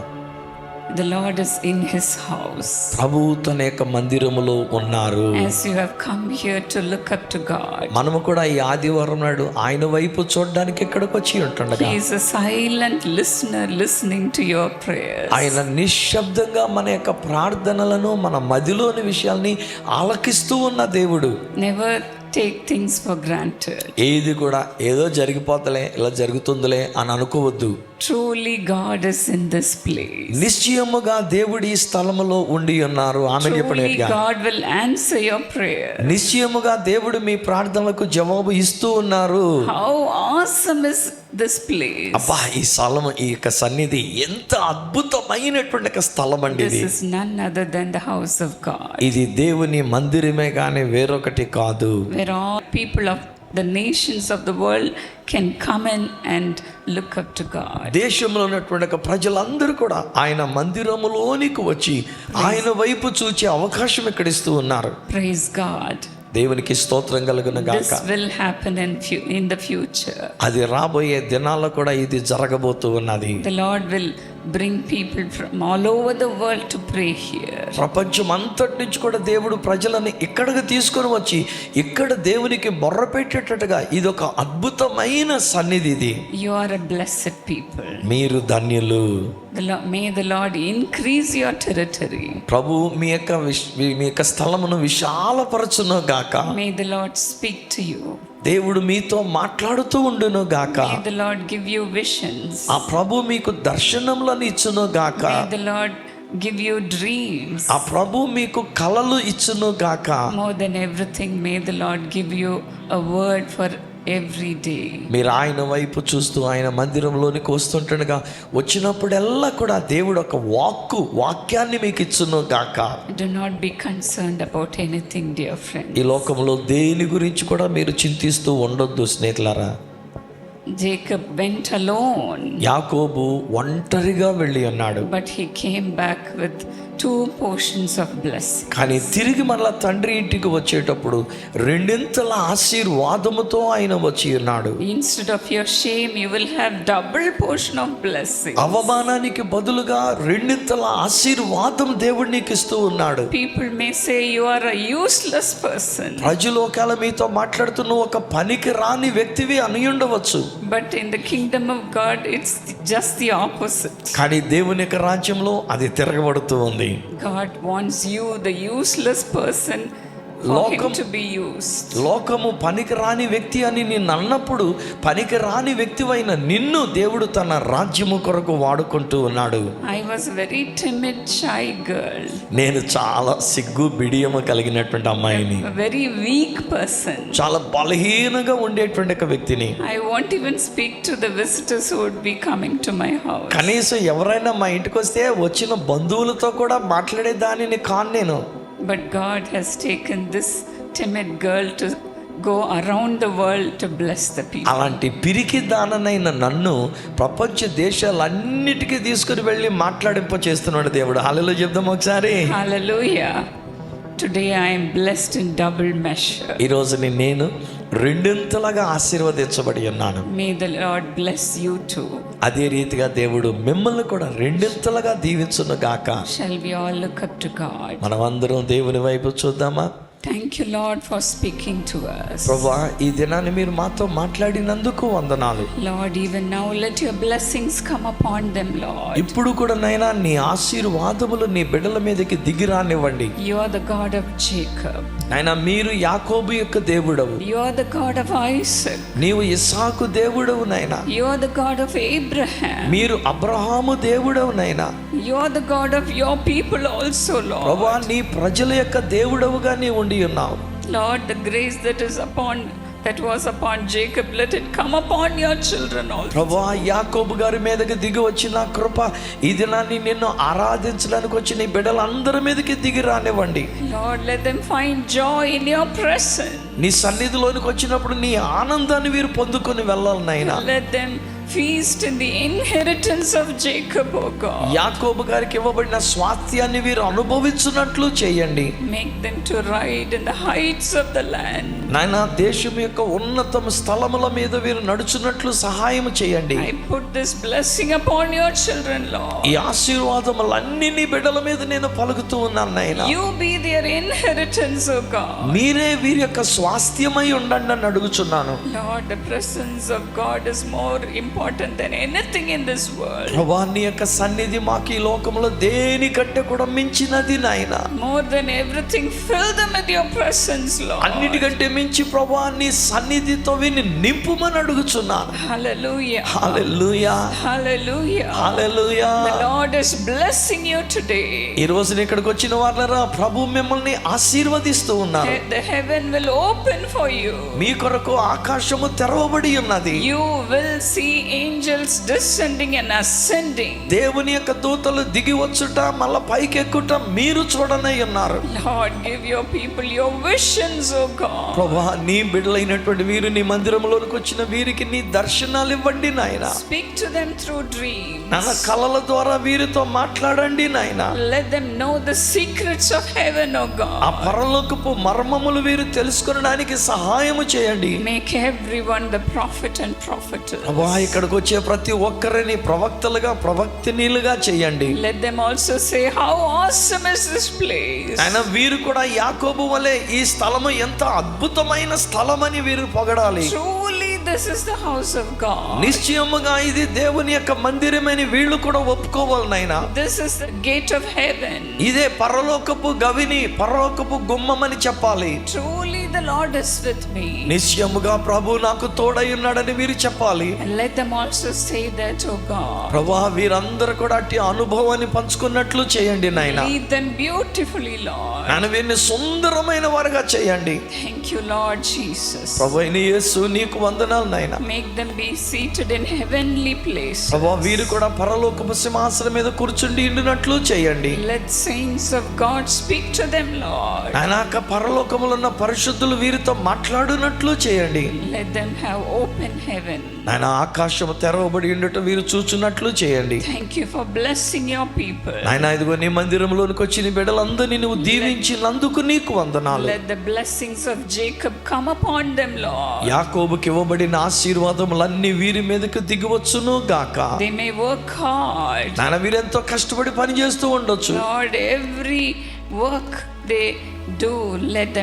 The Lord is in his house. ప్రభు తన యొక్క మందిరములో ఉన్నారు. As you have come here to look up to God, మనము కూడా ఈ ఆదివారం నాడు ఆయన వైపు చూడడానికి ఇక్కడికి వచ్చి ఉంటుండగా he is a silent listener listening to your prayers. ఆయన నిశ్శబ్దంగా మన యొక్క ప్రార్థనలను, మన మదిలోని విషయాల్ని ఆలకిస్తూ ఉన్న దేవుడు. Never take things for granted. ఏది కూడా ఏదో జరిగిపోతలే, ఇలా జరుగుతుందిలే అని అనుకోవద్దు. Truly God is in this place. నిశ్చయముగా దేవుడు ఈ స్థలములో ఉండి ఉన్నారు. ఆమె Truly చెప్పినట్టుగా God will answer your prayer. నిశ్చయముగా దేవుడు మీ ప్రార్థనలకు జవాబు ఇస్తూ ఉన్నారు. How awesome is this place. అబ్బా, ఈ స్థలం, ఈ యొక్క సన్నిధి ఎంత అద్భుతమైనటువంటి ఒక స్థలం అండి This ఇది. is none other than the house of God, ఇది దేవుని మందిరమే కానీ వేరొకటి కాదు. where all people of the nations of the world can come in and look up to God. దేశంలో ఉన్నటువంటి ఒక ప్రజలందరూ కూడా ఆయన మందిరములోనికి వచ్చి ఆయన వైపు చూచే అవకాశం ఇక్కడ ఇస్తూ ఉన్నారు. Praise God. దేవునికి స్తోత్రం కలుగును గాక. This will happen in the future. అది రాబోయే దినాల్లో కూడా ఇది జరగబోతూ ఉన్నది. The Lord will bring people from all over the world to pray here. ప్రపంచం అంతటి నుంచి కూడా దేవుడు ప్రజలను ఇక్కడికి తీసుకొని వచ్చి ఇక్కడ దేవునికి మొర్ర పెట్టేటట్టుగా ఇది ఒక అద్భుతమైన సన్నిధి ఇది. You are a blessed people. మీరు ధన్యులు. May the Lord increase your territory. ప్రభు మీ యొక్క స్థలమును విశాలపరచును గాక. May the Lord speak to you. దేవుడు మీతో మాట్లాడుతూ ఉండును గాక. May the Lord give you visions. ఆ ప్రభు మీకు దర్శనములను ఇచ్చును గాక. May the Lord give you dreams. ఆ ప్రభు మీకు కలలు ఇచ్చును గాక. More than everything, may the Lord give you a word for every day. మీరు ఆయన వైపు చూస్తూ ఆయన మందిరంలోనికి వస్తుండగా వచ్చినప్పుడల్లా కూడా దేవుడు ఒక వాక్యాన్ని మీకు ఇచ్చును గాక. Do not be concerned about anything, dear friend. ఈ లోకంలో దేని గురించి కూడా మీరు చింతిస్తూ ఉండొద్దు స్నేహితులారా. Jacob went alone, యాకోబు ఒంటరిగా వెళ్ళి ఉన్నాడు. but he came back with 2 portions of blessing. కానీ తిరిగి మరలా తండ్రి ఇంటికి వచ్చేటప్పుడు రెండింతల ఆశీర్వాదముతో ఆయన వచ్చి ఉన్నాడు. Instead of your shame, you will have double portion of blessing. అవమానానికి బదులుగా రెండింతల ఆశీర్వాదం దేవుడు నీకు ఇస్తూ ఉన్నాడు. People may say you are a useless person, ప్రజలు ఒకవేళ మీతో మాట్లాడుతున్న ఒక పనికి రాని వ్యక్తివి అని ఉండవచ్చు. but in the kingdom of God, it's just the opposite. కానీ దేవుని యొక్క రాజ్యంలో అది తిరగబడుతూ ఉంది. God wants you, the useless person, for him to be used. లోకము పనికి రాని వ్యక్తి అని నిన్ను అన్నప్పుడు పనికి రాని వ్యక్తివైన నిన్ను దేవుడు తన రాజ్యము కొరకు వాడుకుంటూ ఉన్నాడు. I was a very timid, shy girl, నేను చాలా సిగ్గు బిడియము కలిగినటువంటి అమ్మాయిని, a very weak person. చాలా బలహీనంగా ఉండేటువంటి ఒక వ్యక్తిని. I won't even speak to the visitors who would be coming to my house. కనీసం ఎవరైనా మా ఇంటికి వస్తే వచ్చిన బంధువులతో కూడా మాట్లాడే దానిని కాను నేను. But God has taken this timid girl to go around the world to bless the people. అలాంటి పిరికి దాననైన నన్ను ప్రపంచ దేశాలన్నిటికీ తీసుకుని వెళ్ళి మాట్లాడింప చేస్తున్నాడు దేవుడు. హల్లెలూయా చెప్దాం ఒకసారి. Hallelujah. Today I am blessed in double measure. ఈ రోజుని నేను రెండింతలుగా ఆశీర్వదించబడి ఉన్నాను. May the Lord bless you too. అదే రీతిగా దేవుడు మిమ్మల్ని కూడా రెండింతలుగా దీవించును గాక. Shall we all look up to God? మనమందరం దేవుని వైపు చూద్దామా? Thank you, Lord, for speaking to us. ప్రభువా, ఈ దినాన్ని మీరు మాతో మాట్లాడినందుకు వందనాలు. Lord, even now let your blessings come upon them, Lord. ఇప్పుడు కూడా నైనా నీ ఆశీర్వాదములు నీ బిడ్డల మీదకి దిగిరానివ్వండి. You are the God of Jacob. నైనా మీరు యాకోబు యొక్క దేవుడవు. You are the God of Isaac. నీవు ఇస్సాకు దేవుడవు నైనా. You are the God of Abraham. మీరు అబ్రహాము దేవుడవు నైనా. You are the God of your people also, Lord. ప్రభువా, నీ ప్రజల యొక్క దేవుడవుగా నీ ఉండి ఉన్నావు. Lord, the grace that was upon Jacob, let it come upon your children also. ప్రభువా, యాకోబు గారి మీదకి దిగి వచ్చిన కృప ఈ దినాన్ని నిన్ను ఆరాధించడానికి వచ్చి నీ బిడ్డలందరి మీదకి దిగి రానివ్వండి. Lord, let them find joy in your presence. నీ సన్నిధిలోనికి వచ్చినప్పుడు నీ ఆనందాన్ని వీరు పొందుకొని వెళ్ళాలి నాయనా. Let them feast in the inheritance of Jacob, O God. యాకోబు గారికి ఇవ్వబడిన స్వాస్థ్యాన్ని వీరు అనుభవించున్నట్లు చేయండి. Make them to ride in the heights of the land. నాయన దేశం యొక్క ఉన్నత స్థలముల మీద వీరు నడుచున్నట్లు సహాయం చేయండి. I put this blessing upon your children, Lord. ఈ ఆశీర్వాదములన్నీ నీ బిడ్డల మీద నేను పలుకుతూ ఉన్నాను నాయన. You be their inheritance, O God. మీరే వీరి యొక్క స్వాస్థ్యమై ఉండండి అని అడుగుచున్నాను. Lord, the presence of God is more important than anything in this world. ప్రభువా నీ యొక్క సన్నిధి మాకు ఈ లోకంలో దేనికంటే కూడా మించినది నాయన. More than everything, fill them with your presence, Lord. అన్నిటికంటే మించి ప్రభువా నీ సన్నిధితో వీరిని నింపుమని అడుగుచున్నాను. Hallelujah. Hallelujah, Hallelujah. Hallelujah. The Lord is blessing you today. ఈ రోజున ఇక్కడికి వచ్చిన వారులారా ప్రభు మిమ్మల్ని ఆశీర్వదిస్తూ ఉన్నారు. The heaven will open for you. మీ కొరకు ఆకాశము తెరవబడి ఉన్నది. You will see angels descending and ascending. దేవుని యొక్క దూతలు దిగి వచ్చుట మళ్ళా పైకి ఎక్కుట మీరు చూడనై ఉన్నారు. Lord, give your people your visions, O God. ప్రభువా నీ బిడ్డలైనటువంటి వీరు నీ మందిరంలోనికి వచ్చిన వీరికి నీ దర్శనాలు ఇవ్వండి నాయన. Speak to them through dreams. నాన్న కలల ద్వారా వీరితో మాట్లాడండి నాయన. Let them know the secrets of heaven, O ఆ God. పరలోకపు మర్మములు వీరు తెలుసుకొనడానికి సహాయము చేయండి. Make everyone the prophet and prophetess. ప్రభువా ఇక్కడికి వచ్చే ప్రతి ఒక్కరిని ప్రవక్తలుగా ప్రవక్తినీలుగా చేయండి. Let them also say, how awesome is this place. ఆయన వీరు కూడా యాకోబు వలె ఈ స్థలము ఎంత అద్భుతమైన స్థలమని వీరు పొగడాలి. Truly this is the house of God. నిశ్చయముగా ఇది దేవుని యొక్క మందిరమని వీళ్ళు కూడా ఒప్పుకోవాలి నాయనా. This is the gate of heaven. ఇదే పరలోకపు గవిని పరలోకపు గుమ్మమని చెప్పాలి. Truly the Lord is with me. నిశ్చయముగా ప్రభు నాకు తోడై ఉన్నాడని వీరు చెప్పాలి. And let them also say that, O God. ప్రభువా వీరందరూ కూడా అట్టి అనుభవాన్ని పంచుకున్నట్లు చేయండి నాయనా. Lead them beautifully, Lord. ఆయన వీరిని సుందరమైన వారుగా చేయండి. Thank you, Lord Jesus. ప్రభువైన యేసు నీకు వందనాలు నాయనా. Make them be seated in heavenly places. ప్రభువా వీరు కూడా పరలోకపు సింహాసనం మీద కూర్చుండి ఉండినట్లు చేయండి. Let saints of God speak to them, Lord. నాయనా పరలోకములో ఉన్న పరిశుద్ధులు వీరితో మాట్లాడునట్లు చేయండి. Let them have open heaven. నాయనా ఆకాశము తెరవబడి ఉండటం వీరు చూచున్నట్లు చేయండి. Thank you for blessing your people. నాయనా ఇదిగో నీ మందిరంలోనికి వచ్చి నీ బిడ్డలందరినీ నువ్వు దీవించినందుకు నీకు వందనాలు. Let the blessings of Jacob come upon them, Lord. యాకోబుకి ఇవ్వబడిన ఆశీర్వాదములన్నీ వీరి మీదకు దిగివచ్చును గాక. They may work hard. నాయన వీరెంతో కష్టపడి పని చేస్తూ ఉండొచ్చు. Lord, every work they do, let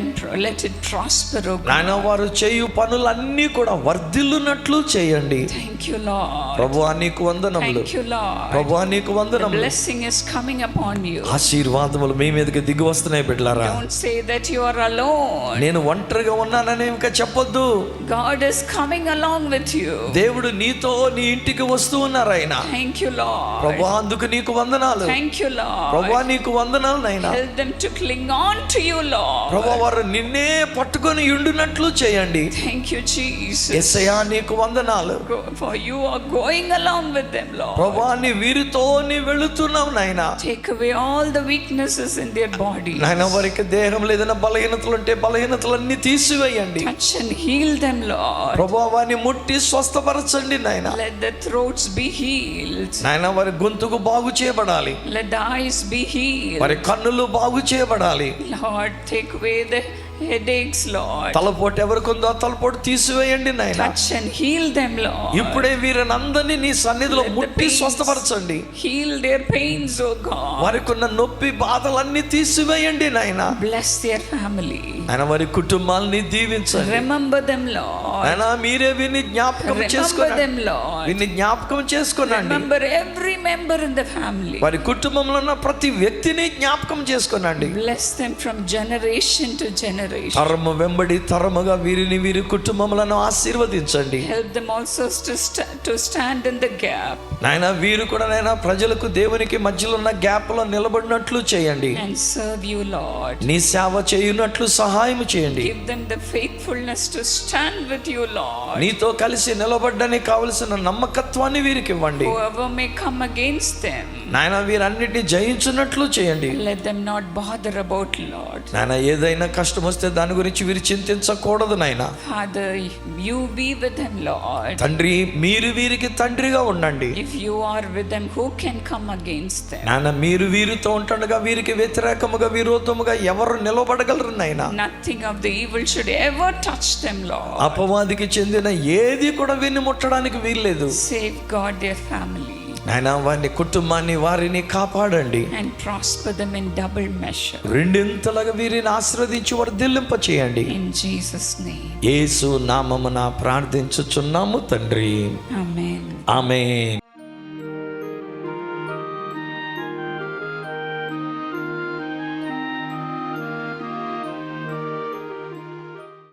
it prosper, O God. నాయన వారు చేయు పనులన్నీ కూడా వర్ధిల్లునట్లు చేయండి. Thank you, Lord. ప్రభువా నీకు వందనములు. Thank you, Lord. ప్రభువా నీకు The వందనములు. blessing is coming upon you. ఆశీర్వాదములు మీ మీదకి దిగి వస్తున్నాయి బిడ్డలారా. Don't say that you are alone. నేను ఒంటరిగా ఉన్నానని ఇంకా చెప్పొద్దు. God is coming along with you. దేవుడు నీతో నీ ఇంటికి వస్తూ ఉన్నారు ఆయన. Thank you, Lord. ప్రభువా అందుకు నీకు వందనాలు. Thank you, ప్రభువా Lord. నీకు వందనాలు నాయనా. Help them to cling on to you, Lord. ప్రభువా వారు నిన్నే పట్టుకొని ఉండునట్లు చేయండి. Thank you, Jesus. యేసయ్యా నీకు వందనాలు. For you are going along with them, Lord. ప్రభువా నీ వీరితో నీ వెళుతున్నావు నాయనా. Take away all the weaknesses in their bodies. నాయన వారికి దేహంలో ఏదైనా బలహీనతలు ఉంటే బలహీనతలన్నీ తీసివేయండి. Touch and heal them, Lord. ప్రభువా వారిని ముట్టి స్వస్థపరచండి నాయన. Let the throats be healed. నాయన వారి గొంతుకు బాగు చేయబడాలి. Let the eyes be healed. వారి కన్నులు బాగు చేయబడాలి. Lord, take away the headaches, Lord. తలపోటు ఎవరికొందో ఆ తలపోటు తీసివేయండి నాయన. Touch and heal them, Lord. ఇప్పుడే వీరినందరినీ నీ సన్నిధిలో Let the ముట్టి pains స్వస్థపరచండి. heal their pains, O God. వారికి ఉన్న నొప్పి బాధలన్నీ తీసివేయండి నాయన. Bless their family. ఆయన వారి కుటుంబాలని దీవించండి. Remember them, Lord. ఆయన మీరే వీరిని జ్ఞాపకం Remember చేసుకోండి. them, Lord. వీరిని జ్ఞాపకం చేసుకోనండి. Remember every member in the family. వారి కుటుంబంలో ఉన్న ప్రతి వ్యక్తిని జ్ఞాపకం చేసుకోనండి. Bless them from generation to generation. తరము వెంబడి తరముగా వీరి కుటుంబములను ఆశీర్వదించండి. Help them also to stand in the gap నాయన వీరు కూడా నాయన ప్రజలకు దేవునికి మధ్యలో ఉన్న గ్యాప్ లో నిలబడినట్లు చేయండి. and serve you, Lord. నీ సేవ చేయునట్లు సహాయం చేయండి. Give them the faithfulness to stand with you, Lord. నీతో కలిసి నిలబడ్డానికి కావలసిన నమ్మకత్వాన్ని వీరికి ఇవ్వండి. Whoever may come against them, నాయన వీరన్నిటిని జయించున్నట్లు చేయండి. let them not bother about, Lord. నాయన ఏదైనా కష్టం వస్తే వస్తే దాని గురించి వీరు చింతించకూడదు నాయన. Father, you be with them, Lord. తండ్రి, మీరు వీరికి తండ్రిగా ఉండండి. If you are with them, who can come against them? నాయన, మీరు వీరితో ఉంటుండగా వీరికి వ్యతిరేకముగా విరోధముగా ఎవరు నిలబడగలరు నాయన? Nothing of the evil should ever touch them, Lord. అపవాదికి చెందిన ఏది కూడా వీరిని ముట్టడానికి వీల్లేదు. Safeguard their family నాయన, వారి కుటుంబాన్ని, వారిని కాపాడండి. and prosper them in double measure. రెండింతలుగా వీరిని ఆశీర్వదించి వర్ధిల్లింప చేయండి. In Jesus' name. యేసు నామమున ప్రార్థించుచున్నాము తండ్రి. Amen. ఆమేన్.